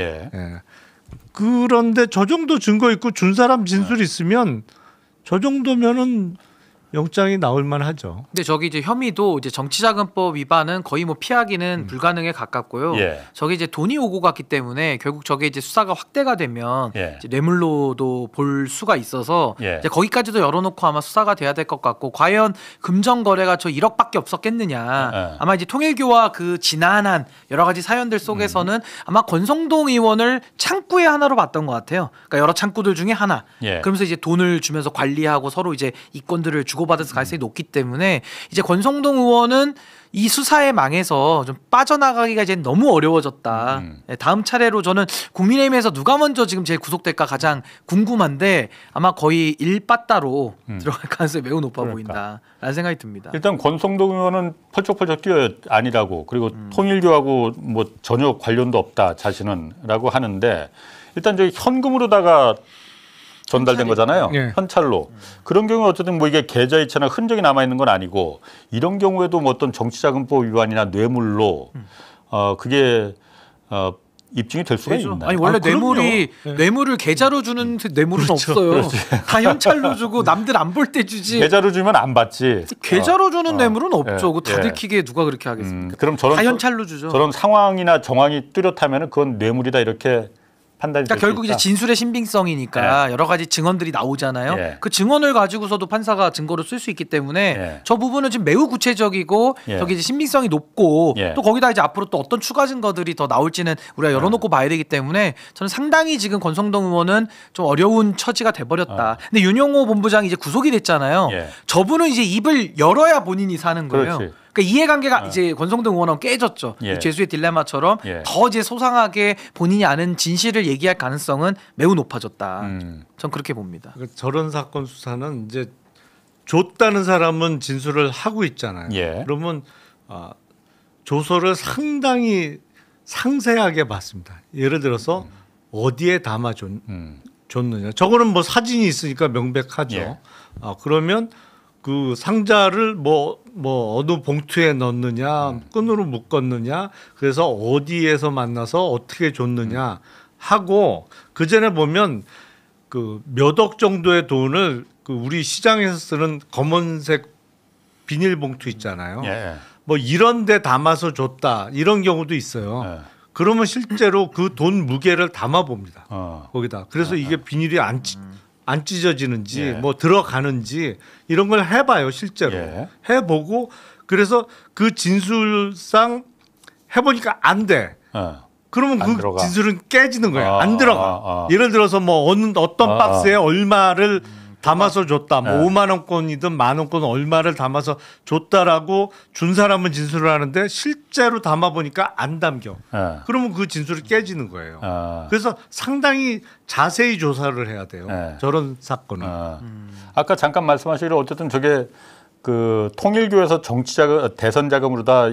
그런데 저 정도 증거 있고 준 사람 진술이 있으면 저 정도면은 영장이 나올 만하죠. 근데 저기 이제 혐의도 이제 정치자금법 위반은 거의 뭐 피하기는 불가능에 가깝고요. 저게 이제 돈이 오고 갔기 때문에 결국 저게 이제 수사가 확대가 되면 이제 뇌물로도 볼 수가 있어서 이제 거기까지도 열어놓고 아마 수사가 돼야 될 것 같고 과연 금전 거래가 저 1억밖에 없었겠느냐. 아마 이제 통일교와 그 지난한 여러 가지 사연들 속에서는 아마 권성동 의원을 창구의 하나로 봤던 것 같아요. 그러니까 여러 창구들 중에 하나. 그러면서 이제 돈을 주면서 관리하고 서로 이제 이권들을 주고받을 가능성이 높기 때문에 이제 권성동 의원은 이 수사에 망해서 좀 빠져나가기가 이제 너무 어려워졌다. 다음 차례로 저는 국민의힘에서 누가 먼저 지금 제일 구속될까 가장 궁금한데 아마 거의 일빠따로 들어갈 가능성이 매우 높아 보인다라는 생각이 듭니다. 일단 권성동 의원은 펄쩍펄쩍 뛰어 아니라고 그리고 통일교하고 뭐 전혀 관련도 없다 자신은라고 하는데 일단 저기 현금으로다가 전달된 거잖아요. 현찰로. 그런 경우 어쨌든 뭐 이게 계좌이체나 흔적이 남아 있는 건 아니고 이런 경우에도 뭐 어떤 정치자금법 위반이나 뇌물로 그게 입증이 될 수가 있나요? 아니 원래 뇌물을 계좌로 주는 뇌물은 없어요. 다 현찰로 주고 남들 안 볼 때 주지. 계좌로 주면 안 받지. 계좌로 주는 뇌물은 없죠. 다 들키게 누가 그렇게 하겠습니까? 그럼 다 현찰로 주죠. 저런 상황이나 정황이 뚜렷하면 그건 뇌물이다 이렇게 그러니까 결국 이제 진술의 신빙성이니까 여러 가지 증언들이 나오잖아요. 그 증언을 가지고서도 판사가 증거로 쓸 수 있기 때문에 저 부분은 지금 매우 구체적이고 저기 이제 신빙성이 높고 또 거기다 이제 앞으로 또 어떤 추가 증거들이 더 나올지는 우리가 열어놓고 봐야 되기 때문에 저는 상당히 지금 권성동 의원은 좀 어려운 처지가 돼버렸다. 근데 윤영호 본부장이 이제 구속이 됐잖아요. 저분은 이제 입을 열어야 본인이 사는 거예요. 그러니까 이해관계가 이제 권성동 의원하고 깨졌죠. 죄수의 딜레마처럼 더 이제 소상하게 본인이 아는 진실을 얘기할 가능성은 매우 높아졌다. 전 그렇게 봅니다. 그러니까 저런 사건 수사는 이제 줬다는 사람은 진술을 하고 있잖아요. 그러면 조서를 상당히 상세하게 봤습니다. 예를 들어서 어디에 담아 줬느냐. 저거는 뭐 사진이 있으니까 명백하죠. 그러면 그 상자를 뭐 어느 봉투에 넣느냐, 끈으로 묶었느냐, 그래서 어디에서 만나서 어떻게 줬느냐 하고 그 전에 보면 그 몇 억 정도의 돈을 그 우리 시장에서 쓰는 검은색 비닐봉투 있잖아요. 뭐 이런 데 담아서 줬다 이런 경우도 있어요. 그러면 실제로 그 돈 무게를 담아 봅니다. 거기다. 그래서 이게 비닐이 안 찢어지는지 뭐 들어가는지 이런 걸 해봐요. 실제로 해보고 그래서 그 진술상 해보니까 안 돼. 그러면 그 진술은 깨지는 거예요. 안 들어가. 예를 들어서 뭐 어떤 박스에 얼마를 담아서 줬다. 뭐 5만 원권이든 만 원권 얼마를 담아서 줬다라고 준 사람은 진술을 하는데 실제로 담아 보니까 안 담겨. 그러면 그 진술이 깨지는 거예요. 그래서 상당히 자세히 조사를 해야 돼요. 저런 사건은. 아까 잠깐 말씀하시기로 어쨌든 저게 그 통일교에서 정치 자금, 대선 자금으로 다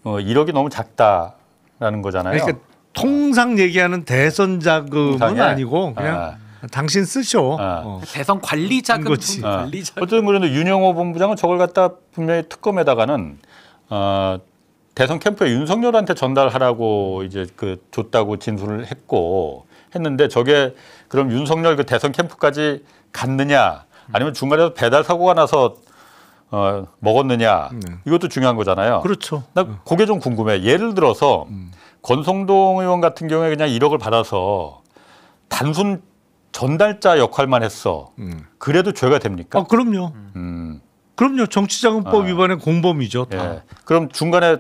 1억이 너무 작다라는 거잖아요. 그러니까 통상 얘기하는 대선 자금은 통상에? 아니고 그냥 당신 쓰셔. 대선 관리 자금. 관리 자금. 어쨌든 그런데 윤영호 본부장은 저걸 갖다 분명히 특검에다가는 대선 캠프에 윤석열한테 전달하라고 이제 그 줬다고 진술을 했는데 저게 그럼 윤석열 그 대선 캠프까지 갔느냐 아니면 중간에 배달 사고가 나서 먹었느냐 이것도 중요한 거잖아요. 그렇죠. 나 그게 좀 궁금해. 예를 들어서 권성동 의원 같은 경우에 그냥 1억을 받아서 단순 전달자 역할만 했어. 그래도 죄가 됩니까? 그럼요. 그럼요. 정치자금법 위반의 공범이죠. 다. 예. 그럼 중간에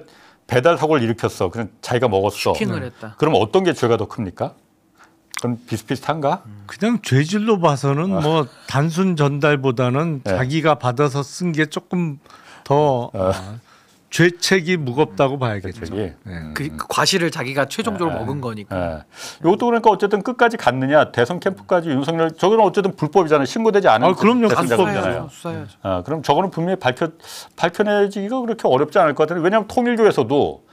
배달 사고를 일으켰어. 그냥 자기가 먹었어. 슈킹을 했다. 그럼 어떤 게 죄가 더 큽니까? 그럼 비슷비슷한가? 그냥 죄질로 봐서는 뭐 단순 전달보다는 자기가 받아서 쓴 게 조금 더 죄책이 무겁다고 봐야겠죠. 그 과실을 자기가 최종적으로 먹은 거니까. 이것도 그러니까 어쨌든 끝까지 갔느냐 대선 캠프까지 윤석열 저거는 어쨌든 불법이잖아요. 신고되지 않은 그럼요. 대선 자금이잖아요. 수사해야죠. 그럼 저거는 분명히 밝혀내지기가 그렇게 어렵지 않을 것 같은데 왜냐하면 통일교에서도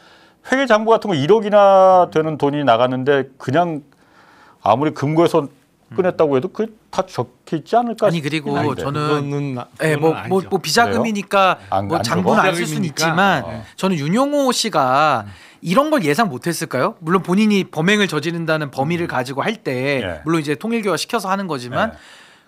회계장부 같은 거 1억이나 되는 돈이 나갔는데 그냥 아무리 금고에서 꺼냈다고 해도 그게 다 적혀 있지 않을까? 아니 그리고 저는 뭐 비자금이니까 뭐 장부는 안 쓸 수는 있지만 저는 윤영호 씨가 이런 걸 예상 못했을까요? 물론 본인이 범행을 저지른다는 범위를 가지고 할 때 물론 이제 통일교가 시켜서 하는 거지만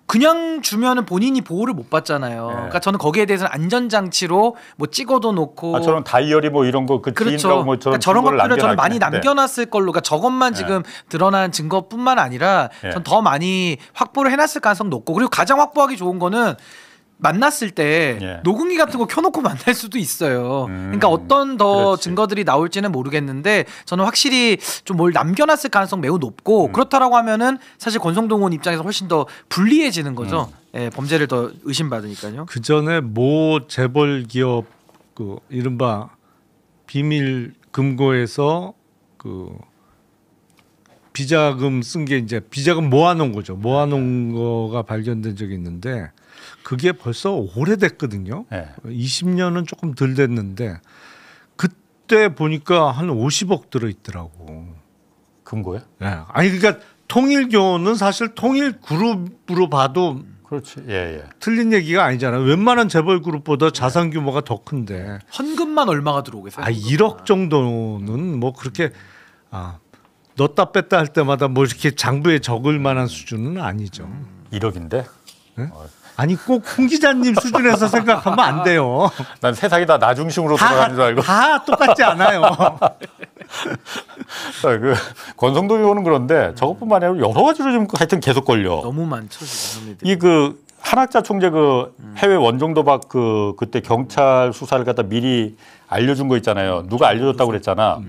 그냥 주면은 본인이 보호를 못 받잖아요. 그러니까 저는 거기에 대해서는 안전장치로 뭐 찍어도 놓고 저런 다이어리 뭐 이런 거 그 그렇죠. 뭐 저런 것들을 저는 많이 남겨놨을 걸로. 그러니까 저것만 지금 드러난 증거뿐만 아니라 전 더 많이 확보를 해놨을 가능성 높고 그리고 가장 확보하기 좋은 거는 만났을 때 녹음기 같은 거 켜놓고 만날 수도 있어요. 그러니까 어떤 더 증거들이 나올지는 모르겠는데 저는 확실히 좀 뭘 남겨놨을 가능성 매우 높고 그렇다라고 하면은 사실 권성동 의원 입장에서 훨씬 더 불리해지는 거죠. 범죄를 더 의심받으니까요. 그 전에 모 재벌 기업 그 이른바 비밀 금고에서 그 비자금 쓴 게 이제 비자금 모아놓은 거죠. 모아놓은 거가 발견된 적이 있는데 그게 벌써 오래됐거든요. 20년은 조금 덜 됐는데 그때 보니까 한 50억 들어있더라고. 금고에? 아니 그러니까 통일교는 사실 통일그룹으로 봐도 그렇지. 틀린 얘기가 아니잖아요. 웬만한 재벌 그룹보다 자산 규모가 더 큰데 헌금만 얼마가 들어오겠어요? 1억 정도는 뭐 그렇게 넣었다 뺐다 할 때마다 뭐 이렇게 장부에 적을 만한 수준은 아니죠. 1억인데? 아니 꼭 홍 기자님 수준에서 생각하면 안 돼요. 난 세상이 다 나 중심으로 돌아가는 줄 알고. 다 똑같지 않아요. 그 권성동 의원은 그런데 저것뿐만 아니라 여러 가지로 좀 하여튼 계속 걸려. 너무 많죠 지금. 이 그 한학자 총재 그 해외 원정 도박 그때 경찰 수사를 갖다 미리 알려준 거 있잖아요. 누가 알려줬다고 그랬잖아.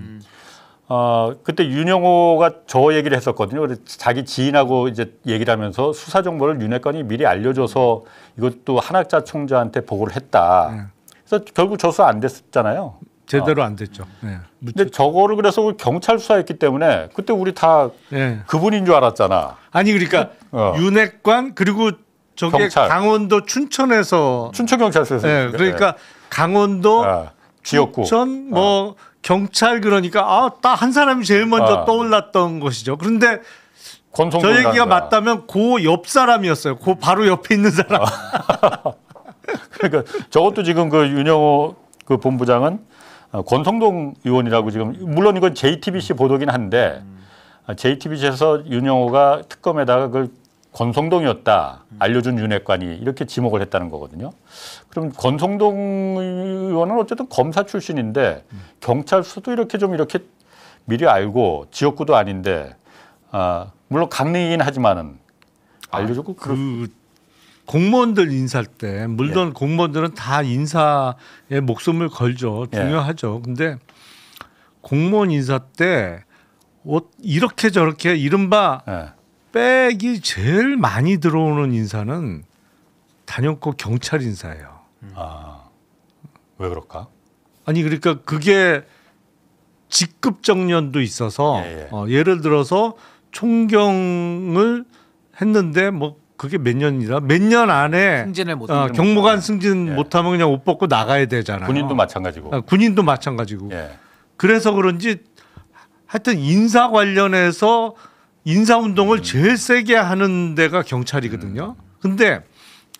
그때 윤영호가 저 얘기를 했었거든요. 그래서 자기 지인하고 이제 얘기를 하면서 수사 정보를 윤핵관이 미리 알려줘서 이것도 한학자 총재한테 보고를 했다. 그래서 결국 저수 안 됐잖아요. 제대로 안 됐죠. 근데 저거를 그래서 경찰 수사했기 때문에 그때 우리 다 그분인 줄 알았잖아. 아니 그러니까 윤핵관 그리고 저게 경찰. 강원도 춘천에서 춘천경찰서에서 그러니까 강원도 지역구 춘천 뭐 경찰 그러니까 딱 한 사람이 제일 먼저 떠올랐던 것이죠. 그런데 저 얘기가 맞다면 그 옆 사람이었어요. 그 바로 옆에 있는 사람. 그러니까 저것도 지금 그 윤영호 그 본부장은 권성동 의원이라고 지금 물론 이건 JTBC 보도긴 한데 JTBC에서 윤영호가 특검에다가 그걸 권성동이었다 알려준 윤핵관이 이렇게 지목을 했다는 거거든요. 그럼 권성동 의원은 어쨌든 검사 출신인데 경찰 수도 이렇게 미리 알고 지역구도 아닌데 물론 강릉이긴 하지만은 알려주고 그 공무원들 인사할 때 물론 공무원들은 다 인사에 목숨을 걸죠. 중요하죠. 근데 공무원 인사 때 이렇게 저렇게 이른바 백이 제일 많이 들어오는 인사는 단연코 경찰 인사예요. 왜 그럴까? 아니 그러니까 그게 직급 정년도 있어서 예를 들어서 총경을 했는데 뭐 그게 몇 년이라 몇 년 안에 승진을 못 경무관 승진 못하면 그냥 옷 벗고 나가야 되잖아요. 군인도 마찬가지고. 군인도 마찬가지고. 예. 그래서 그런지 하여튼 인사 관련해서 인사 운동을 제일 세게 하는 데가 경찰이거든요. 근데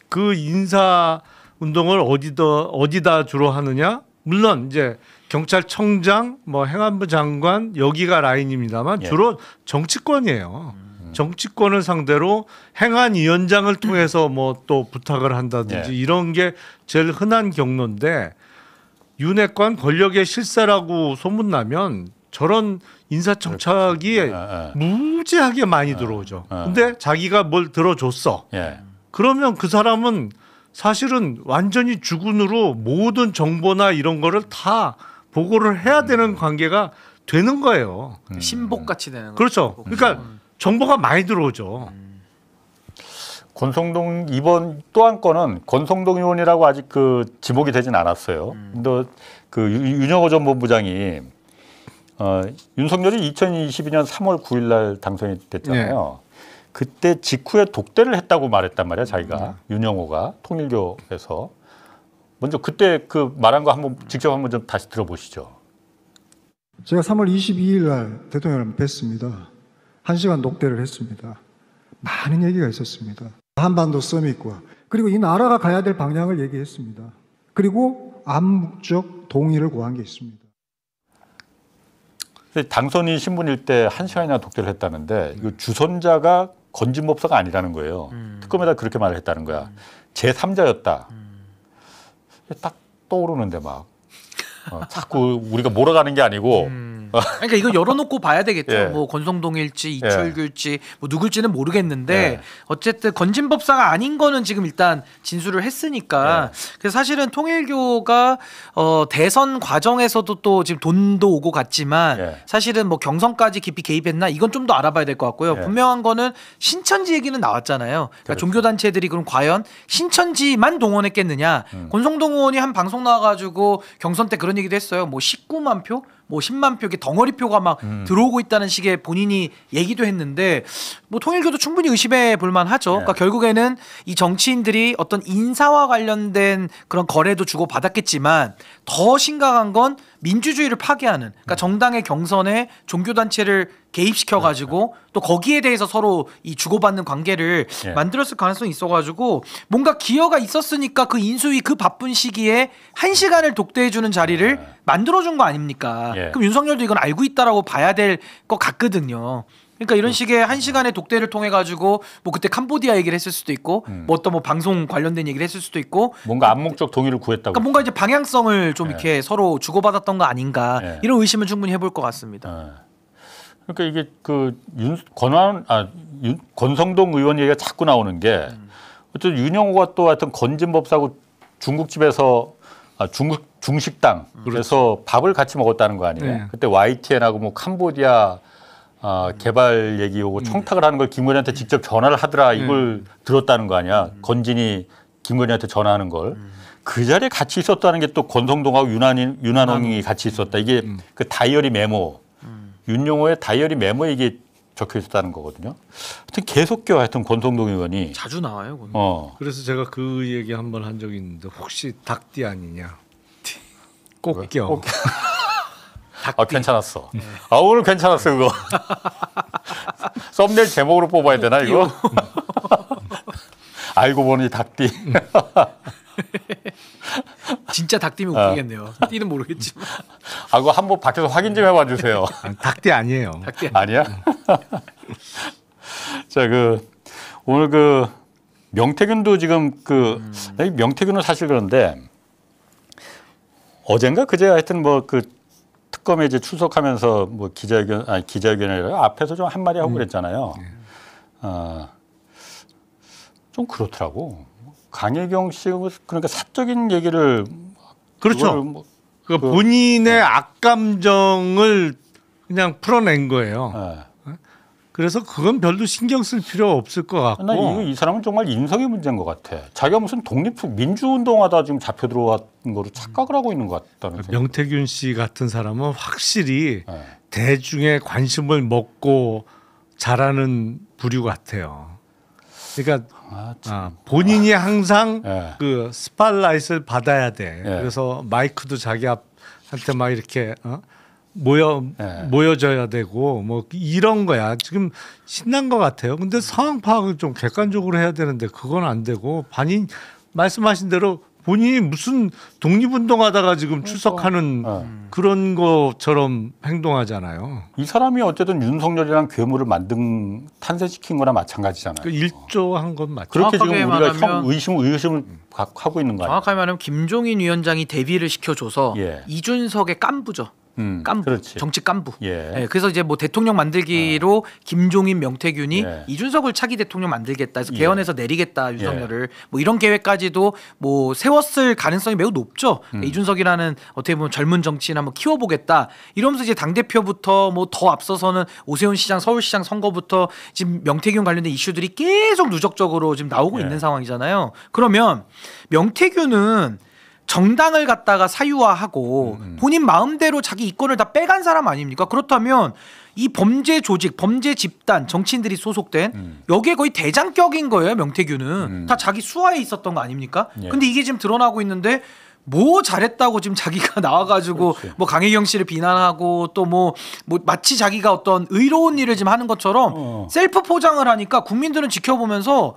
그 인사 운동을 어디다 주로 하느냐? 물론 이제 경찰청장, 뭐 행안부 장관 여기가 라인입니다만 주로 정치권이에요. 정치권을 상대로 행안위원장을 통해서 뭐 또 부탁을 한다든지 이런 게 제일 흔한 경로인데 윤핵관 권력의 실세라고 소문나면 저런 인사청탁이 무지하게 많이 들어오죠. 근데 자기가 뭘 들어줬어. 그러면 그 사람은 사실은 완전히 주군으로 모든 정보나 이런 거를 다 보고를 해야 되는 관계가 되는 거예요. 신복같이 되는 거죠. 그렇죠. 그러니까 정보가 많이 들어오죠. 권성동 이번 또 한 건은 권성동 의원이라고 아직 그 지목이 되진 않았어요. 근데 그 윤영호 전 본부장이 윤석열이 2022년 3월 9일 날 당선이 됐잖아요. 그때 직후에 독대를 했다고 말했단 말이야, 자기가. 윤영호가 통일교에서. 먼저 그때 그 말한 거 한번 직접 한번 좀 다시 들어보시죠. 제가 3월 22일 날 대통령을 뵀습니다. 1시간 독대를 했습니다. 많은 얘기가 있었습니다. 한반도 서밋과 그리고 이 나라가 가야 될 방향을 얘기했습니다. 그리고 암묵적 동의를 구한 게 있습니다. 당선인 신분일 때 1시간이나 독대를 했다는데 이거 주선자가 건진법사가 아니라는 거예요. 특검에다 그렇게 말을 했다는 거야. 제3자였다. 딱 떠오르는데 막 자꾸 우리가 몰아가는 게 아니고 그러니까 이거 열어놓고 봐야 되겠죠. 뭐 권성동일지 이철규일지 뭐 누굴지는 모르겠는데 어쨌든 건진법사가 아닌 거는 지금 일단 진술을 했으니까 그래서 사실은 통일교가 대선 과정에서도 또 지금 돈도 오고 갔지만 사실은 뭐 경선까지 깊이 개입했나 이건 좀 더 알아봐야 될 것 같고요. 분명한 거는 신천지 얘기는 나왔잖아요. 그러니까 종교단체들이 그럼 과연 신천지만 동원했겠느냐. 권성동 의원이 한 방송 나와가지고 경선 때 그런 얘기도 했어요. 뭐 19만 표? 뭐 10만 표, 덩어리 표가 막 들어오고 있다는 식의 본인이 얘기도 했는데 뭐 통일교도 충분히 의심해 볼 만하죠. 그러니까 결국에는 이 정치인들이 어떤 인사와 관련된 그런 거래도 주고 받았겠지만 더 심각한 건 민주주의를 파괴하는 그러니까 정당의 경선에 종교단체를 개입시켜가지고 또 거기에 대해서 서로 이 주고받는 관계를 만들었을 가능성이 있어가지고 뭔가 기여가 있었으니까 그 인수위 그 바쁜 시기에 1시간을 독대해주는 자리를 만들어준 거 아닙니까? 그럼 윤석열도 이건 알고 있다라고 봐야 될 것 같거든요. 그러니까 이런 식의 1시간의 독대를 통해 가지고 뭐 그때 캄보디아 얘기를 했을 수도 있고 뭐 어떤 뭐 방송 관련된 얘기를 했을 수도 있고 뭔가 암묵적 동의를 구했다고. 그러니까 뭔가 이제 방향성을 좀 이렇게 서로 주고받았던 거 아닌가 이런 의심은 충분히 해볼 것 같습니다. 그러니까 이게 그 권성동 의원 얘기가 자꾸 나오는 게 어쨌든 윤영호가 또 하여튼 건진법사고 중국집에서 중식당에서 밥을 같이 먹었다는 거 아니에요? 그때 YTN하고 뭐 캄보디아 개발 얘기 오고 청탁을 하는 걸 김건희한테 직접 전화를 하더라 이걸 들었다는 거 아니야? 건진이 김건희한테 전화하는 걸. 그 자리에 같이 있었다는 게 또 권성동하고 윤한홍이 같이 있었다. 이게 그 다이어리 메모. 윤영호의 다이어리 메모에 이게 적혀 있었다는 거거든요. 하여튼 계속 하여튼 권성동 의원이 자주 나와요. 그래서 제가 그 얘기 한번 한 적이 있는데 혹시 닭띠 아니냐? 꼭 껴. 괜찮았어. 오늘 괜찮았어 그거. 썸네일 제목으로 뽑아야 되나 이거? 알고 보니 닭띠. 진짜 닭띠면 웃기겠네요. 띠는 모르겠지만. 그거 한번 밖에서 확인 좀 해봐 주세요. 닭띠 아니에요. 닭띠 아니야? 자, 오늘 명태균도 지금 명태균은 사실 그런데 어젠가 그제 하여튼 뭐 특검에 이제 출석하면서 뭐 기자회견이 아니라 앞에서 좀 한마디 하고 그랬잖아요. 좀 그렇더라고. 강혜경 씨가 그러니까 사적인 얘기를 그렇죠. 본인의 악감정을 그냥 풀어낸 거예요. 그래서 그건 별로 신경 쓸 필요 없을 것 같고. 나 이 사람은 정말 인성의 문제인 것 같아. 자기가 무슨 민주운동하다 지금 잡혀 들어간 거로 착각을 하고 있는 것 같다는 생각. 명태균 씨 같은 사람은 확실히 대중의 관심을 먹고 자라는 부류 같아요. 그러니까 본인이 항상 그 스팟라이트를 받아야 돼. 그래서 마이크도 자기한테 막 이렇게 모여져야 되고 뭐 이런 거야. 지금 신난 것 같아요. 근데 상황 파악을 좀 객관적으로 해야 되는데 그건 안 되고 말씀하신 대로 본인이 무슨 독립운동하다가 지금 출석하는 그런 것처럼 행동하잖아요. 이 사람이 어쨌든 윤석열이랑 괴물을 탄생시킨 거나 마찬가지잖아요. 그 일조한 건 맞죠. 그렇게 지금 우리가 의심을 하고 있는 거 아니에요? 정확하게 말하면 김종인 위원장이 데뷔를 시켜줘서 이준석의 깐부죠. 깐부, 그렇지. 정치 깐부. 그래서 이제 뭐 대통령 만들기로 김종인, 명태균이 이준석을 차기 대통령 만들겠다 해서 개헌해서 내리겠다 윤석열을 뭐 이런 계획까지도 뭐 세웠을 가능성이 매우 높죠. 이준석이라는 어떻게 보면 젊은 정치인 한번 키워보겠다 이러면서 이제 당 대표부터 뭐 더 앞서서는 오세훈 시장, 서울시장 선거부터 지금 명태균 관련된 이슈들이 계속 누적적으로 지금 나오고 있는 상황이잖아요. 그러면 명태균은 정당을 갖다가 사유화하고 본인 마음대로 자기 이권을 다 빼간 사람 아닙니까? 그렇다면 이 범죄 조직, 범죄 집단, 정치인들이 소속된 여기에 거의 대장격인 거예요. 명태균은 다 자기 수하에 있었던 거 아닙니까? 근데 이게 지금 드러나고 있는데 뭐 잘했다고 지금 자기가 나와가지고 뭐 강혜경 씨를 비난하고 또 뭐 마치 자기가 어떤 의로운 일을 지금 하는 것처럼 셀프 포장을 하니까 국민들은 지켜보면서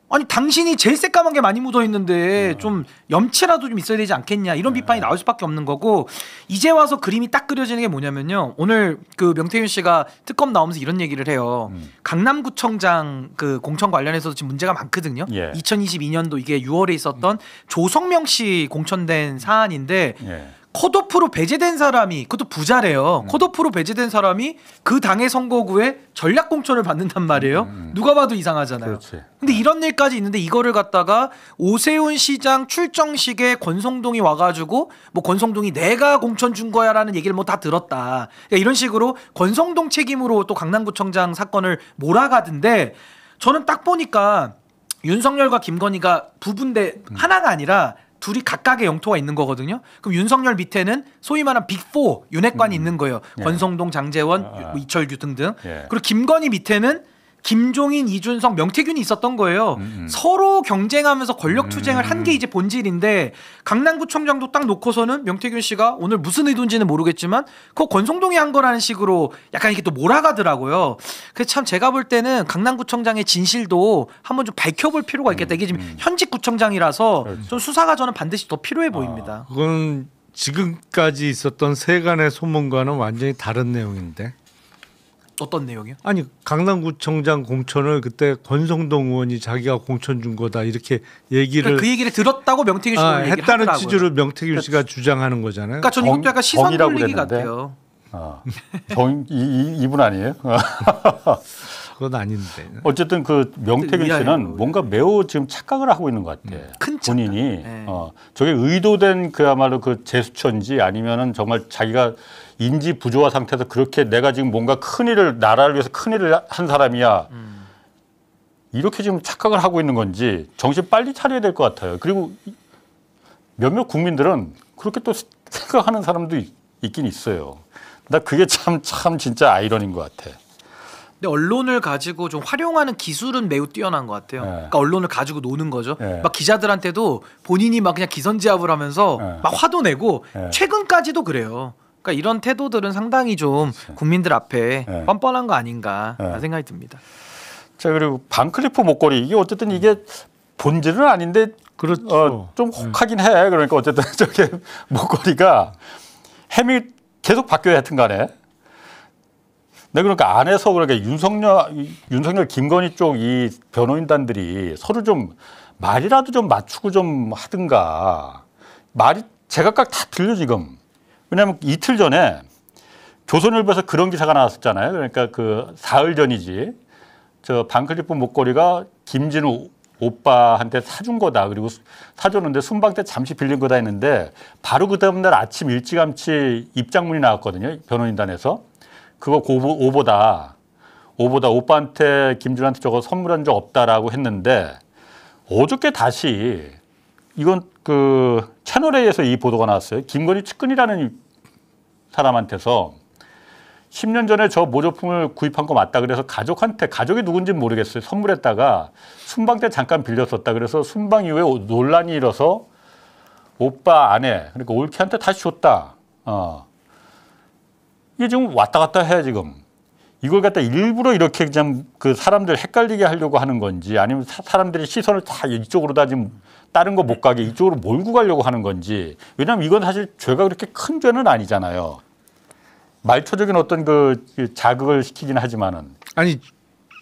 아니 당신이 제일 새까만 게 많이 묻어 있는데 좀 염치라도 좀 있어야 되지 않겠냐 이런 비판이 나올 수밖에 없는 거고 이제 와서 그림이 딱 그려지는 게 뭐냐면요. 오늘 그 명태균 씨가 특검 나오면서 이런 얘기를 해요. 강남구청장 그 공천 관련해서도 지금 문제가 많거든요. 2022년도 이게 6월에 있었던 조성명 씨 공천된 사안인데 컷오프로 배제된 사람이 그것도 부자래요. 컷오프로 배제된 사람이 그 당의 선거구에 전략 공천을 받는단 말이에요. 누가 봐도 이상하잖아요. 근데 이런 일까지 있는데 이거를 갖다가 오세훈 시장 출정식에 권성동이 와가지고 뭐 권성동이 내가 공천 준 거야라는 얘기를 뭐 다 들었다. 그러니까 이런 식으로 권성동 책임으로 또 강남구청장 사건을 몰아가던데 저는 딱 보니까 윤석열과 김건희가 부부인데 하나가 아니라 둘이 각각의 영토가 있는 거거든요. 그럼 윤석열 밑에는 소위 말하는 빅4 윤핵관이 있는 거예요. 권성동, 장제원, 이철규 등등. 그리고 김건희 밑에는 김종인, 이준석, 명태균이 있었던 거예요. 서로 경쟁하면서 권력 투쟁을 한 게 이제 본질인데 강남구청장도 딱 놓고서는 명태균 씨가 오늘 무슨 의도인지는 모르겠지만 그거 권성동이 한 거라는 식으로 약간 이렇게 또 몰아가더라고요. 그래서 참 제가 볼 때는 강남구청장의 진실도 한번 좀 밝혀볼 필요가 있겠다. 이게 지금 현직 구청장이라서 좀 수사가 저는 반드시 더 필요해 보입니다. 그건 지금까지 있었던 세간의 소문과는 완전히 다른 내용인데. 어떤 내용이요? 아니 강남구청장 공천을 그때 권성동 의원이 자기가 공천 준 거다 이렇게 얘기를 그러니까 그 얘기를 들었다고 명태균 씨가 했다는 취지로 명태균 씨가 주장하는 거잖아요. 그러니까 저는 이것도 약간 시선 돌리기 같아요. 이분 아니에요? 그건 아닌데. 어쨌든 그 명태균 씨는 뭔가 매우 지금 착각을 하고 있는 것 같아. 큰 착각. 본인이 저게 의도된 그야말로 그 제스처인지 아니면은 정말 자기가 인지 부조화 상태에서 그렇게 내가 지금 뭔가 큰일을 나라를 위해서 큰일을 한 사람이야. 이렇게 지금 착각을 하고 있는 건지 정신 빨리 차려야 될 것 같아요. 그리고 몇몇 국민들은 그렇게 또 생각하는 사람도 있긴 있어요. 나 그게 참 진짜 아이러니인 것 같아. 근데 언론을 가지고 좀 활용하는 기술은 매우 뛰어난 것 같아요. 그러니까 언론을 가지고 노는 거죠. 막 기자들한테도 본인이 막 그냥 기선제압을 하면서 막 화도 내고 최근까지도 그래요. 그러니까 이런 태도들은 상당히 좀 국민들 앞에 뻔뻔한 거 아닌가 생각이 듭니다. 자, 그리고 반클리프 목걸이 이게 어쨌든 이게 본질은 아닌데 그렇죠. 좀 혹하긴 해. 그러니까 어쨌든 저게 목걸이가 햄이 계속 바뀌어야 하여튼 간에. 네, 그러니까 안에서 그러니까 윤석열 김건희 쪽 이 변호인단들이 서로 좀 말이라도 좀 맞추고 좀 하든가. 말이 제각각 다 들려 지금. 왜냐하면 이틀 전에 조선일보에서 그런 기사가 나왔었잖아요. 그러니까 그 사흘 전이지. 저 반클리프 목걸이가 김진우 오빠한테 사준 거다. 그리고 사줬는데 순방 때 잠시 빌린 거다 했는데 바로 그 다음날 아침 일찌감치 입장문이 나왔거든요. 변호인단에서. 그거 오보다. 오빠한테 김준한테 저거 선물한 적 없다라고 했는데 어저께 다시 이건 그 채널A에서 이 보도가 나왔어요. 김건희 측근이라는 사람한테서 10년 전에 저 모조품을 구입한 거 맞다 그래서 가족이 누군지는 모르겠어요. 선물했다가 순방 때 잠깐 빌렸었다. 그래서 순방 이후에 논란이 일어서 오빠 아내 그러니까 올케한테 다시 줬다. 이게 지금 왔다 갔다 해 지금. 이걸 갖다 일부러 이렇게 그냥 그 사람들 헷갈리게 하려고 하는 건지 아니면 사람들이 시선을 다 이쪽으로 다 지금 다른 거 못 가게 이쪽으로 몰고 가려고 하는 건지. 왜냐하면 이건 사실 죄가 그렇게 큰 죄는 아니잖아요. 말초적인 어떤 그 자극을 시키긴 하지만은. 아니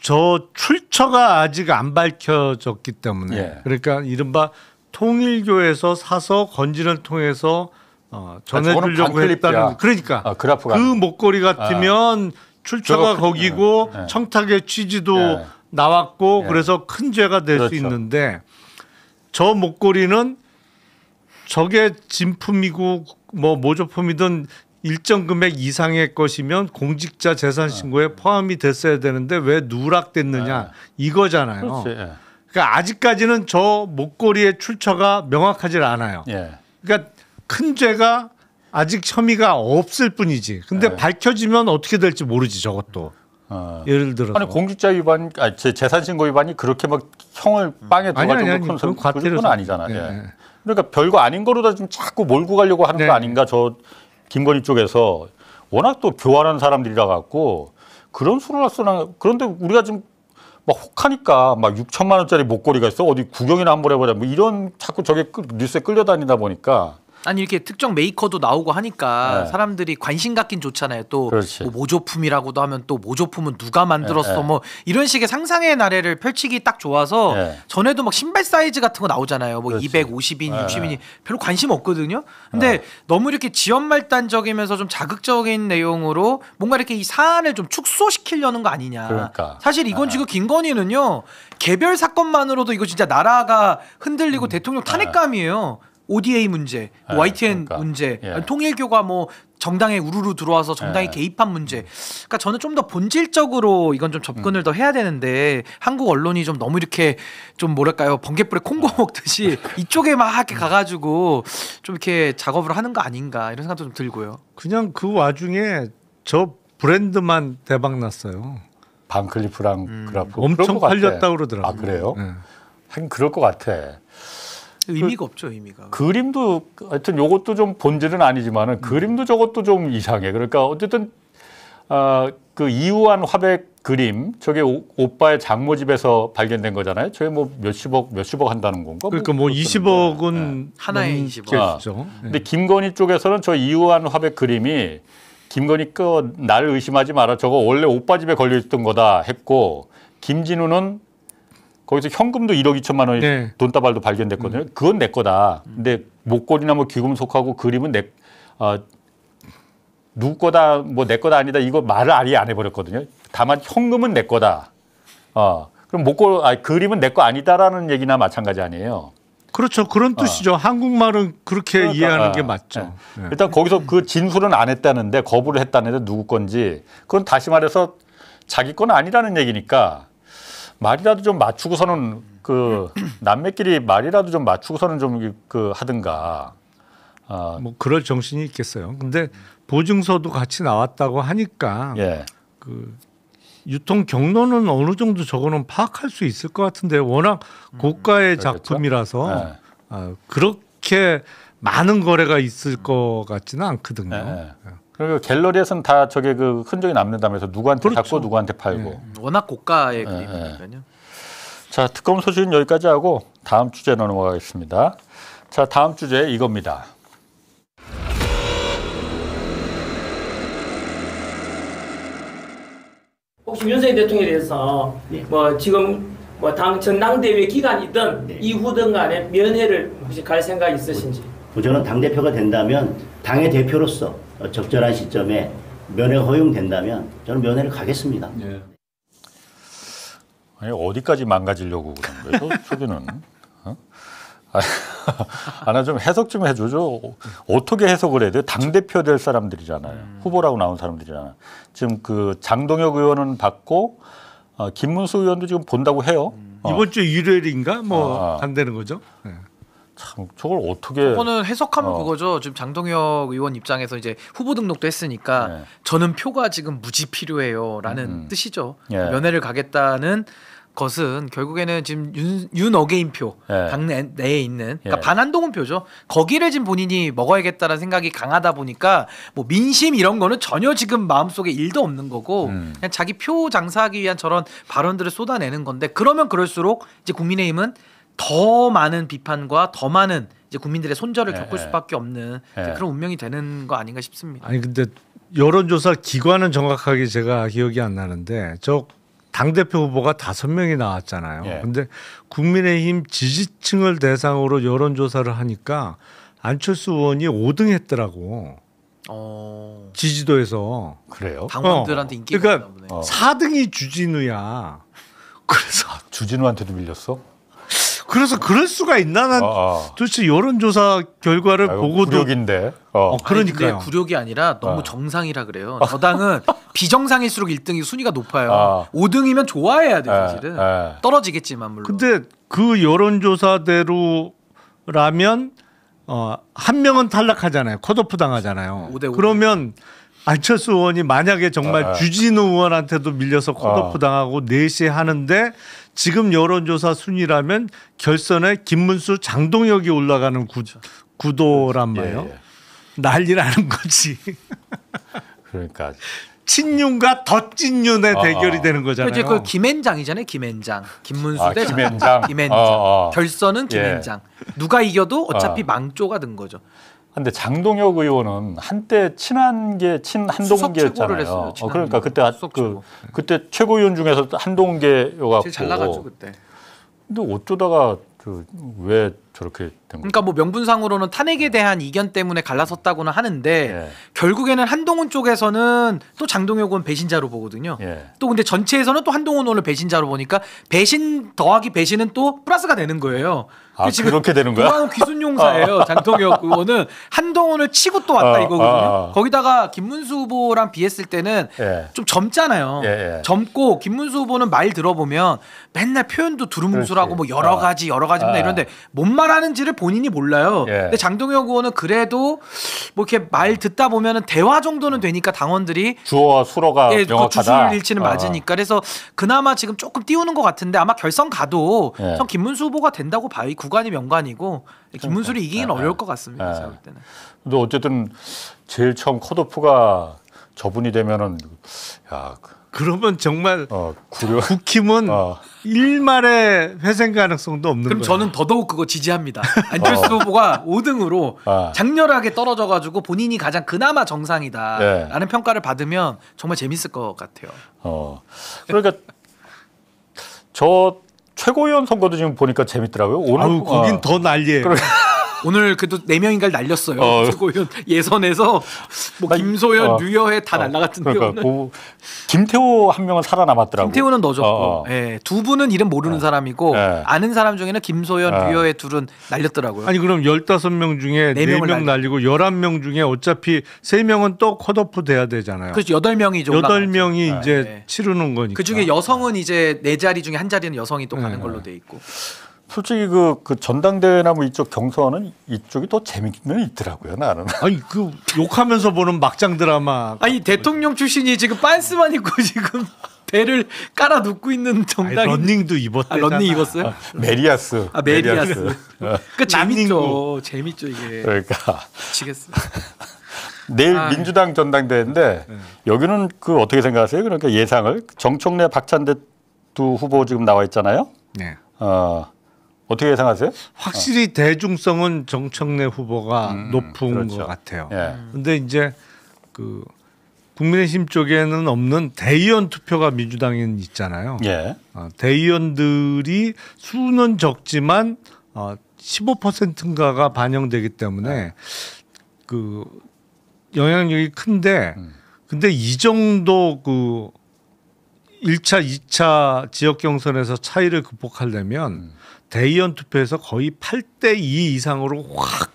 저 출처가 아직 안 밝혀졌기 때문에 예. 그러니까 이른바 통일교에서 사서 건진을 통해서 전해주려고 했다는 그러니까 그래프가 그 목걸이 같으면 출처가 거기고 네. 청탁의 취지도 네. 나왔고 네. 그래서 큰 죄가 될 수 그렇죠. 있는데 저 목걸이는 저게 진품이고 뭐 모조품이든 일정 금액 이상의 것이면 공직자 재산 신고에 포함이 됐어야 되는데 왜 누락됐느냐 이거잖아요. 그렇지. 예. 그러니까 아직까지는 저 목걸이의 출처가 명확하지 않아요. 예. 그러니까 큰 죄가 아직 혐의가 없을 뿐이지. 근데 밝혀지면 어떻게 될지 모르지 저것도. 예를 들어서. 아니 공직자 위반, 재산 신고 위반이 그렇게 막 형을 빵에 들어갈 정도 큰 그건 아니잖아요. 예. 그러니까 별거 아닌 거로다 좀 자꾸 몰고 가려고 하는 거 아닌가 저 김건희 쪽에서 워낙 또 교활한 사람들이라 갖고 그런 수를 쓰나. 그런데 우리가 지금 막 혹하니까 막 6천만 원짜리 목걸이가 있어 어디 구경이나 한번 해보자 뭐 이런 자꾸 저게 뉴스에 끌려다니다 보니까. 아니 이렇게 특정 메이커도 나오고 하니까 사람들이 관심 갖긴 좋잖아요. 또 뭐 모조품이라고도 하면 또 모조품은 누가 만들었어 뭐 이런 식의 상상의 나래를 펼치기 딱 좋아서 전에도 막 신발 사이즈 같은 거 나오잖아요. 뭐 250인, 60인이 별로 관심 없거든요. 근데 너무 이렇게 지연말단적이면서 좀 자극적인 내용으로 뭔가 이렇게 이 사안을 좀 축소시키려는 거 아니냐. 그러니까. 사실 이건 지금 김건희는요 개별 사건만으로도 이거 진짜 나라가 흔들리고 대통령 탄핵감이에요. ODA 문제, YTN 그러니까. 문제, 통일교가 뭐 정당에 우르르 들어와서 정당에 개입한 문제. 그러니까 저는 좀 더 본질적으로 이건 좀 접근을 더 해야 되는데 한국 언론이 좀 너무 이렇게 좀 뭐랄까요 번개불에 콩고 먹듯이 이쪽에 막 이렇게 가가지고 좀 이렇게 작업을 하는 거 아닌가 이런 생각도 좀 들고요. 그냥 그 와중에 저 브랜드만 대박 났어요. 반클리프랑 그라프 엄청 팔렸다 그러더라고요. 아 그래요? 하긴 그럴 것 같아. 의미가 없죠, 의미가. 그림도 하여튼 요것도 좀 본질은 아니지만은 그림도 저것도 좀 이상해. 그러니까 어쨌든 그 이우한 화백 그림 저게 오빠의 장모 집에서 발견된 거잖아요. 저게 뭐 몇십억 한다는 건가? 그러니까 뭐 20억은 하나에 20억. 근데 김건희 쪽에서는 저 이우한 화백 그림이 김건희 날 의심하지 마라. 저거 원래 오빠 집에 걸려 있던 거다 했고 김진우는 거기서 현금도 1억 2천만 원이 돈다발도 발견됐거든요. 그건 내 거다. 근데 목걸이나 뭐 귀금속하고 그림은 누구 거다 뭐 내 거다 아니다 이거 말을 아예 안 해버렸거든요. 다만 현금은 내 거다. 그럼 그림은 내 거 아니다라는 얘기나 마찬가지 아니에요. 그렇죠. 그런 뜻이죠. 한국말은 그렇게 이해하는 게 맞죠. 일단 거기서 그 진술은 안 했다는데 거부를 했다는데 누구 건지 그건 다시 말해서 자기 건 아니라는 얘기니까 말이라도 좀 맞추고서는 그 남매끼리 말이라도 좀 맞추고서는 좀 그 하든가. 뭐 그럴 정신이 있겠어요. 근데 보증서도 같이 나왔다고 하니까 그 유통 경로는 어느 정도 저거는 파악할 수 있을 것 같은데 워낙 고가의 작품이라서 그렇게 많은 거래가 있을 것 같지는 않거든요. 그리고 갤러리에서는 다 저게 그 흔적이 남는다면서 누구한테 샀고 누구한테 팔고. 워낙 고가의 그림이니까요. 자, 특검 소식은 여기까지 하고 다음 주제로 넘어가겠습니다. 자, 다음 주제 이겁니다. 혹시 윤석열 대통령에 대해서 뭐 지금 뭐 당 전당대회 기간이든 이후든 간에 면회를 혹시 갈 생각 있으신지? 저는 당대표가 된다면 당의 대표로서 적절한 시점에 면회가 허용된다면 저는 면회를 가겠습니다. 아니, 어디까지 망가지려고 그런 거예요? 저기는. 하나 좀 해석 좀 해주죠. 어떻게 해석을 해야 돼요? 당 대표 될 사람들이잖아요. 후보라고 나온 사람들이잖아요. 지금 그 장동혁 의원은 받고 김문수 의원도 지금 본다고 해요. 이번 주 일요일인가 뭐 간다는 거죠. 네. 참 저걸 어떻게? 그거는 해석하면 그거죠. 지금 장동혁 의원 입장에서 이제 후보 등록도 했으니까 네. 저는 표가 지금 무지 필요해요라는 뜻이죠. 예. 면회를 가겠다는 것은 결국에는 지금 윤 어게인표 예. 당 내에 있는 그러니까 예. 반한동훈 표죠. 거기를 지금 본인이 먹어야겠다는 생각이 강하다 보니까 뭐 민심 이런 거는 전혀 지금 마음속에 일도 없는 거고 그냥 자기 표 장사하기 위한 저런 발언들을 쏟아내는 건데 그러면 그럴수록 이제 국민의힘은 더 많은 비판과 더 많은 이제 국민들의 손절을 겪을 수밖에 없는 이제 그런 운명이 되는 거 아닌가 싶습니다. 아니 근데 여론조사 기관은 정확하게 제가 기억이 안 나는데 저 당대표 후보가 5명이 나왔잖아요. 예. 근데 국민의힘 지지층을 대상으로 여론조사를 하니까 안철수 의원이 5등 했더라고. 지지도에서. 그래요? 당원들한테 인기가 그러니까 있나 보네. 4등이 주진우야. 그래서 주진우한테도 밀렸어? 그래서 그럴 수가 있나? 난 도대체 여론조사 결과를 보고도 굴욕인데. 그러니까요. 근데 굴욕이 아니라 너무 정상이라 그래요. 저 당은 비정상일수록 1등이 순위가 높아요. 5등이면 좋아해야 돼 사실은. 떨어지겠지만 물론. 근데 그 여론조사대로라면 한 명은 탈락하잖아요. 컷오프 당하잖아요. 5대 5. 그러면 안철수 의원이 만약에 정말 주진우 의원한테도 밀려서 컷오프 당하고 4시에 하는데 지금 여론조사 순위라면 결선에 김문수 장동혁이 올라가는 구도란 말이에요. 예. 난리라는 거지. 그러니까 친윤과 덧친윤의 대결이 되는 거잖아요. 이제 그 김앤장이잖아요. 김앤장. 김문수 대 김앤장. 김앤장. 결선은 김앤장. 누가 이겨도 어차피 망조가 된 거죠. 근데 장동혁 의원은 한때 친한동계였잖아요. 했어요, 그러니까 그때 최고. 그때 최고위원 중에서 한동계여갖고. 제일 잘 나갔죠 그때. 근데 어쩌다가 왜 저렇게 된 거예요? 그러니까 뭐 명분상으로는 탄핵에 대한 이견 때문에 갈라섰다고는 하는데 결국에는 한동훈 쪽에서는 또 장동혁 의원 배신자로 보거든요. 또 근데 전체에서는 또 한동훈 의원을 배신자로 보니까 배신 더하기 배신은 또 플러스가 되는 거예요. 지금 그렇게 되는 거야? 그만 귀순용사예요. 장동혁 의원은 한동훈을 치고 또 왔다 이거거든요. 거기다가 김문수 후보랑 비했을 때는 좀 젊잖아요. 젊고 김문수 후보는 말 들어보면 맨날 표현도 두루뭉술하고 뭐 여러 가지 이런데 뭔 말하는지를 본인이 몰라요. 근데 장동혁 의원은 그래도 뭐 이렇게 말 듣다 보면은 대화 정도는 되니까 당원들이 주어와 수어가 명확하다. 주술 일치는 맞으니까 그래서 그나마 지금 조금 띄우는 것 같은데 아마 결선 가도 전 김문수 후보가 된다고 봐요. 구간이 명관이고 김문수를 이기기는 어려울 것 같습니다. 제가 볼 때는. 근데 어쨌든 제일 처음 컷오프가 저분이 되면은 그러면 정말 국힘은 일말의 회생 가능성도 없는 그럼 거예요. 저는 더더욱 그거 지지합니다. 안철수 후보가 5등으로 장렬하게 떨어져가지고 본인이 가장 그나마 정상이다라는 평가를 받으면 정말 재밌을 것 같아요. 그러니까 저 최고위원 선거도 지금 보니까 재밌더라고요. 오늘 거긴 더 난리예요. 오늘 그래도 4명인가를 날렸어요. 최고위원 예선에서 뭐 김소연, 류여혜 다 날라갔던데. 그러니까 김태호 한 명은 살아남았더라고. 김태호는 넣어줬고 두 분은 이름 모르는 사람이고 아는 사람 중에는 김소연, 류여혜 둘은 날렸더라고요. 아니 그럼 15명 중에 4명 날리고 11명 중에 어차피 3명은 또 컷오프 돼야 되잖아요. 그렇죠. 8명이죠. 8명이 이제 치르는 거니까. 그중에 여성은 이제 4자리 중에 한 자리는 여성이 또 가는 걸로 돼 있고. 솔직히 그 전당대회나 뭐 이쪽 경선은 이쪽이 더 재밌는 있더라고요. 나는. 아니 그 욕하면서 보는 막장 드라마. 아니 대통령 출신이 지금 빤스만 입고 지금 배를 깔아 눕고 있는 정당이. 런닝도 입었대. 런닝 입었어요? 메리아스. 메리아스. 그 재밌죠. 재밌죠 이게. 그러니까. 미치겠어. 내일 민주당 전당대회인데 여기는 그 어떻게 생각하세요? 그러니까 예상을 정청래 박찬대 두 후보 지금 나와 있잖아요. 네. 어떻게 예상하세요? 확실히 대중성은 정청래 후보가 높은 그렇죠. 것 같아요. 그런데 이제 그 국민의힘 쪽에는 없는 대의원 투표가 민주당에는 있잖아요. 대의원들이 수는 적지만 15%인가가 반영되기 때문에 그 영향력이 큰데 근데 이 정도 그 1차, 2차 지역 경선에서 차이를 극복하려면 대의원 투표에서 거의 8대 2 이상으로 확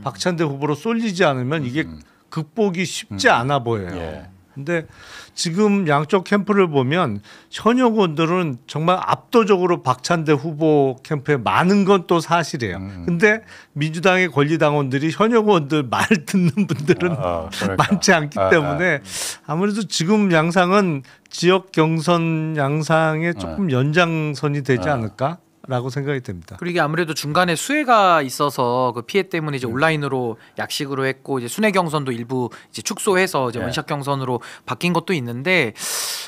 박찬대 후보로 쏠리지 않으면 이게 극복이 쉽지 않아 보여요. 예. 근데 지금 양쪽 캠프를 보면 현역 의원들은 정말 압도적으로 박찬대 후보 캠프에 많은 건 또 사실이에요. 근데 민주당의 권리당원들이 현역 의원들 말 듣는 분들은 그러니까. 많지 않기 때문에 아무래도 지금 양상은 지역 경선 양상의 조금 연장선이 되지 않을까? 라고 생각이 됩니다. 그리고 이게 아무래도 중간에 수해가 있어서 그 피해 때문에 이제 온라인으로 약식으로 했고 이제 순회 경선도 일부 이제 축소해서 이제 원샷 경선으로 바뀐 것도 있는데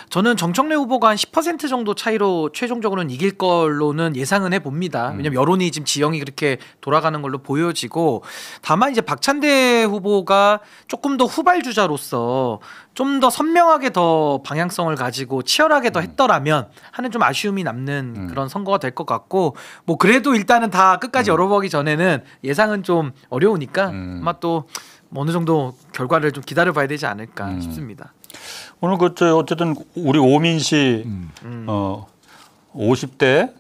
저는 정청래 후보가 한 10% 정도 차이로 최종적으로는 이길 걸로는 예상은 해봅니다. 왜냐면 여론이 지금 지형이 그렇게 돌아가는 걸로 보여지고 다만 이제 박찬대 후보가 조금 더 후발주자로서 좀 더 선명하게 더 방향성을 가지고 치열하게 더 했더라면 하는 좀 아쉬움이 남는 그런 선거가 될 것 같고 뭐 그래도 일단은 다 끝까지 열어보기 전에는 예상은 좀 어려우니까 아마 또 어느 정도 결과를 좀 기다려봐야 되지 않을까 싶습니다. 오늘 어쨌든 우리 오민 씨 50대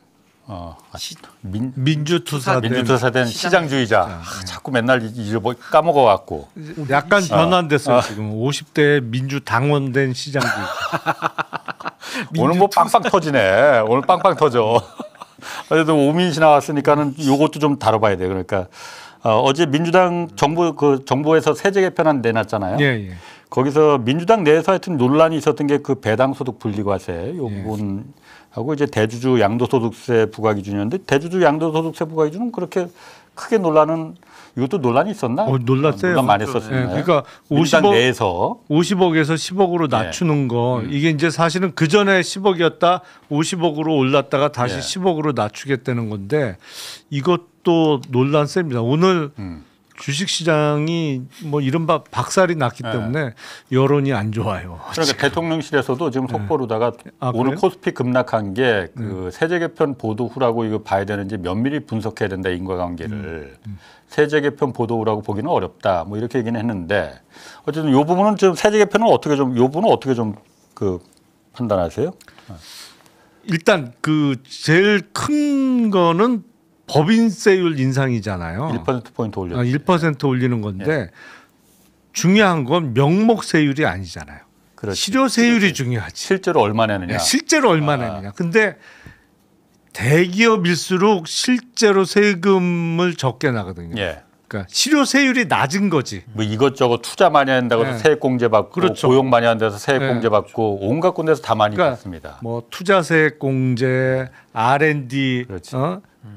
민주투사된 시장주의자. 자꾸 맨날 까먹어갖고 약간 변환됐어요. 지금 50대 민주당원된 시장주의자. 오늘 뭐 빵빵 터지네. 오늘 빵빵 터져. 그래도 오민 씨 나왔으니까는 요것도 좀 다뤄봐야 돼. 그러니까 어제 민주당 정부에서 세제 개편안 내놨잖아요. 예. 거기서 민주당 내에서 하여튼 논란이 있었던 게 그 배당소득 분리과세 요 부분하고 이제 대주주 양도소득세 부과 기준이었는데 대주주 양도소득세 부과 기준은 그렇게 크게 논란은 이것도 논란이 있었나? 놀랐어요. 논란 많이 했었어요. 그러니까 50억 내에서 50억에서 10억으로 낮추는 거 이게 이제 사실은 그 전에 10억이었다 50억으로 올랐다가 다시 10억으로 낮추겠다는 건데 이것도 논란 셉니다. 오늘 주식시장이 뭐 이른바 박살이 났기 때문에 여론이 안 좋아요. 그러니까 지금. 대통령실에서도 지금 속보로다가 오늘 그래요? 코스피 급락한 게 그 세제 개편 보도 후라고 이거 봐야 되는지 면밀히 분석해야 된다 인과관계를 세제 개편 보도 후라고 보기는 어렵다 뭐 이렇게 얘기는 했는데 어쨌든 이 부분은 좀 세제 개편은 어떻게 좀 이 부분은 어떻게 좀 그 판단하세요? 일단 그 제일 큰 거는 법인세율 인상이잖아요. 1%포인트 올려. 1% 올리는 건데 중요한 건 명목세율이 아니잖아요. 그렇지. 실효세율이 중요하지. 실제로 얼마 내느냐. 실제로 얼마 내느냐. 근데 대기업일수록 실제로 세금을 적게 나거든요. 예. 그러니까 실효세율이 낮은 거지. 뭐 이것저것 투자 많이 한다고 해서 세액공제 받고 그렇죠. 고용 많이 한 데서 세액공제 받고 온갖 군데서 다 많이 받습니다. 뭐 투자세액공제, R&D,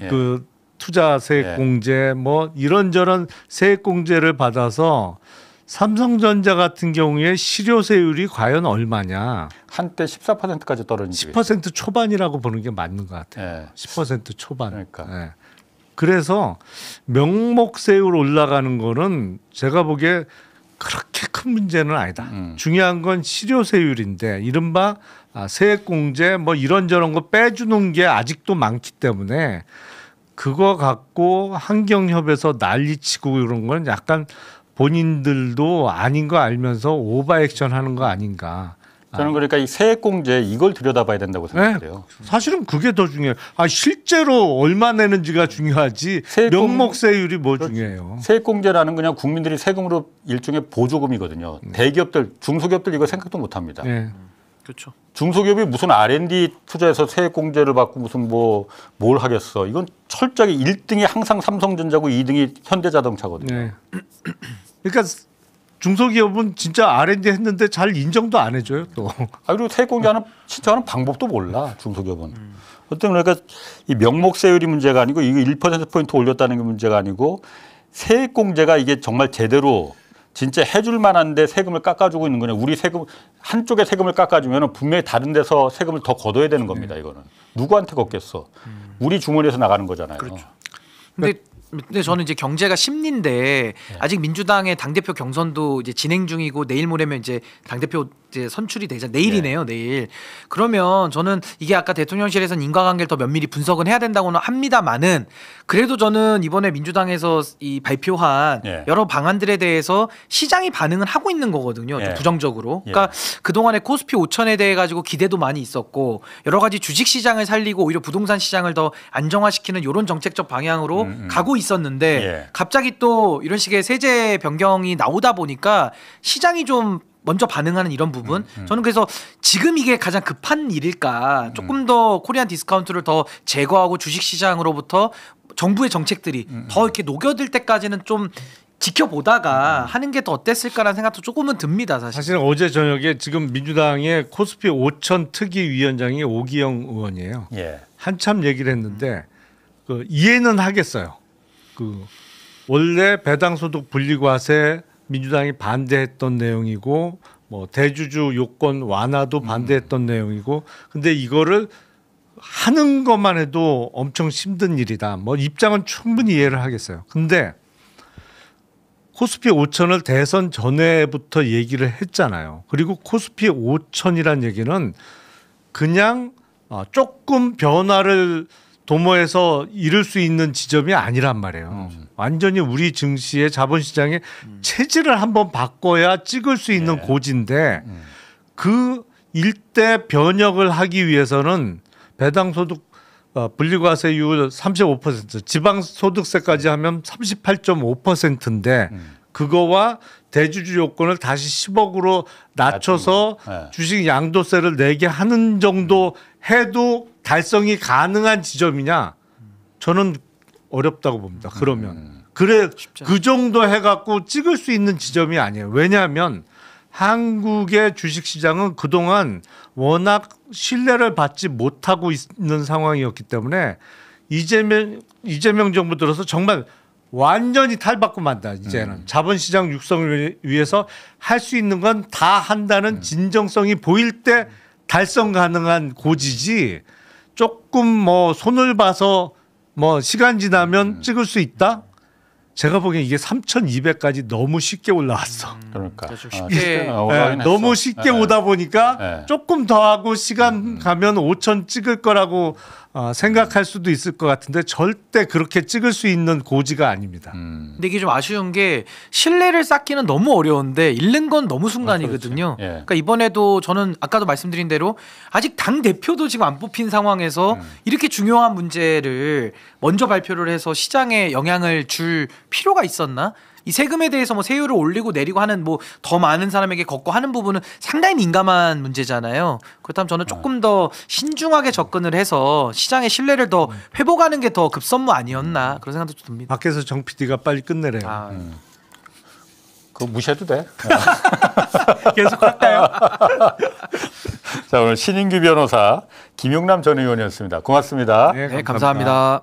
그 투자세액공제 뭐 이런저런 세액공제를 받아서 삼성전자 같은 경우에 실효세율이 과연 얼마냐? 한때 14%까지 떨어진 적이 10% 초반이라고 보는 게 맞는 것 같아요. 예. 10% 초반. 그러니까. 예. 그래서 명목세율 올라가는 거는 제가 보기에 그렇게 큰 문제는 아니다. 중요한 건 실효세율인데 이른바 세액공제 뭐 이런저런 거 빼주는 게 아직도 많기 때문에 그거 갖고 환경협에서 난리치고 이런 건 약간 본인들도 아닌 거 알면서 오버액션 하는 거 아닌가. 저는 그러니까 이 세액공제 이걸 들여다봐야 된다고 생각해요. 사실은 그게 더 중요해요. 실제로 얼마 내는지가 중요하지 명목세율이 뭐 중요해요. 세액공제라는 그냥 국민들이 세금으로 일종의 보조금이거든요. 대기업들, 중소기업들 이거 생각도 못합니다. 그렇죠. 중소기업이 무슨 R&D 투자해서 세액공제를 받고 무슨 뭘 하겠어. 이건 철저하게 1등이 항상 삼성전자고 2등이 현대자동차거든요. 그러니까 중소기업은 진짜 R&D 했는데 잘 인정도 안 해줘요 또. 그리고 세액공제하는 신청하는 방법도 몰라 중소기업은. 어떤 그러니까 이 명목세율이 문제가 아니고 이거 1%포인트 올렸다는 게 문제가 아니고 세액공제가 이게 정말 제대로 진짜 해줄 만한데 세금을 깎아주고 있는 거냐. 우리 세금 한쪽에 세금을 깎아주면 분명히 다른 데서 세금을 더 걷어야 되는 겁니다. 이거는 누구한테 걷겠어. 우리 주머니에서 나가는 거잖아요. 그렇죠. 근데 근데 저는 이제 경제가 심리인데 아직 민주당의 당대표 경선도 이제 진행 중이고 내일 모레면 이제 당대표 이제 선출이 되자 내일이네요. 내일. 그러면 저는 이게 아까 대통령실에서는 인과관계를 더 면밀히 분석은 해야 된다고는 합니다만은 그래도 저는 이번에 민주당에서 이 발표한 여러 방안들에 대해서 시장이 반응은 하고 있는 거거든요. 좀 부정적으로. 그러니까 그동안에 코스피 5천에 대해 가지고 기대도 많이 있었고 여러 가지 주식 시장을 살리고 오히려 부동산 시장을 더 안정화시키는 이런 정책적 방향으로 가고 있었는데 갑자기 또 이런 식의 세제 변경이 나오다 보니까 시장이 좀 먼저 반응하는 이런 부분 저는 그래서 지금 이게 가장 급한 일일까 조금 더 코리안 디스카운트를 더 제거하고 주식시장으로부터 정부의 정책들이 더 이렇게 녹여들 때까지는 좀 지켜보다가 하는 게 더 어땠을까라는 생각도 조금은 듭니다. 사실은 어제 저녁에 지금 민주당의 코스피 5천 특위위원장이 오기영 의원이에요. 한참 얘기를 했는데 그 이해는 하겠어요. 그 원래 배당소득 분리과세 민주당이 반대했던 내용이고 뭐 대주주 요건 완화도 반대했던 내용이고 근데 이거를 하는 것만 해도 엄청 힘든 일이다. 뭐 입장은 충분히 이해를 하겠어요. 근데 코스피 5천을 대선 전에부터 얘기를 했잖아요. 그리고 코스피 5천이란 얘기는 그냥 조금 변화를 도모해서 이룰 수 있는 지점이 아니란 말이에요. 완전히 우리 증시의 자본시장의 체질을 한번 바꿔야 찍을 수 있는 고지인데 그 일대 변혁을 하기 위해서는 배당소득 분리과세율 35%, 지방소득세까지 하면 38.5%인데 그거와 대주주 요건을 다시 10억으로 낮춰서 주식 양도세를 내게 하는 정도 해도 달성이 가능한 지점이냐? 저는 어렵다고 봅니다. 그러면 그래 그 정도 해갖고 찍을 수 있는 지점이 아니에요. 왜냐하면 한국의 주식시장은 그동안 워낙 신뢰를 받지 못하고 있는 상황이었기 때문에 이재명 정부 들어서 정말 완전히 탈바꿈 한다. 이제는 자본시장 육성을 위해서 할 수 있는 건 다 한다는 진정성이 보일 때 달성 가능한 고지지 조금 뭐 손을 봐서 뭐 시간 지나면 찍을 수 있다? 제가 보기엔 이게 3,200까지 너무 쉽게 올라왔어. 그러니까 쉽게 너무 쉽게 오다 보니까 조금 더 하고 시간 가면 5,000 찍을 거라고 생각할 수도 있을 것 같은데 절대 그렇게 찍을 수 있는 고지가 아닙니다. 근데 이게 좀 아쉬운 게 신뢰를 쌓기는 너무 어려운데 잃는 건 너무 순간이거든요. 그러니까 이번에도 저는 아까도 말씀드린 대로 아직 당 대표도 지금 안 뽑힌 상황에서 이렇게 중요한 문제를 먼저 발표를 해서 시장에 영향을 줄 필요가 있었나? 이 세금에 대해서 뭐 세율을 올리고 내리고 하는 뭐 더 많은 사람에게 걷고 하는 부분은 상당히 민감한 문제잖아요. 그렇다면 저는 조금 더 신중하게 접근을 해서 시장의 신뢰를 더 회복하는 게 더 급선무 아니었나 그런 생각도 듭니다. 밖에서 정 PD가 빨리 끝내래요. 그거 무시해도 돼. 계속 할까요? 자, 오늘 신인규 변호사, 김용남 전 의원이었습니다. 고맙습니다. 네, 감사합니다.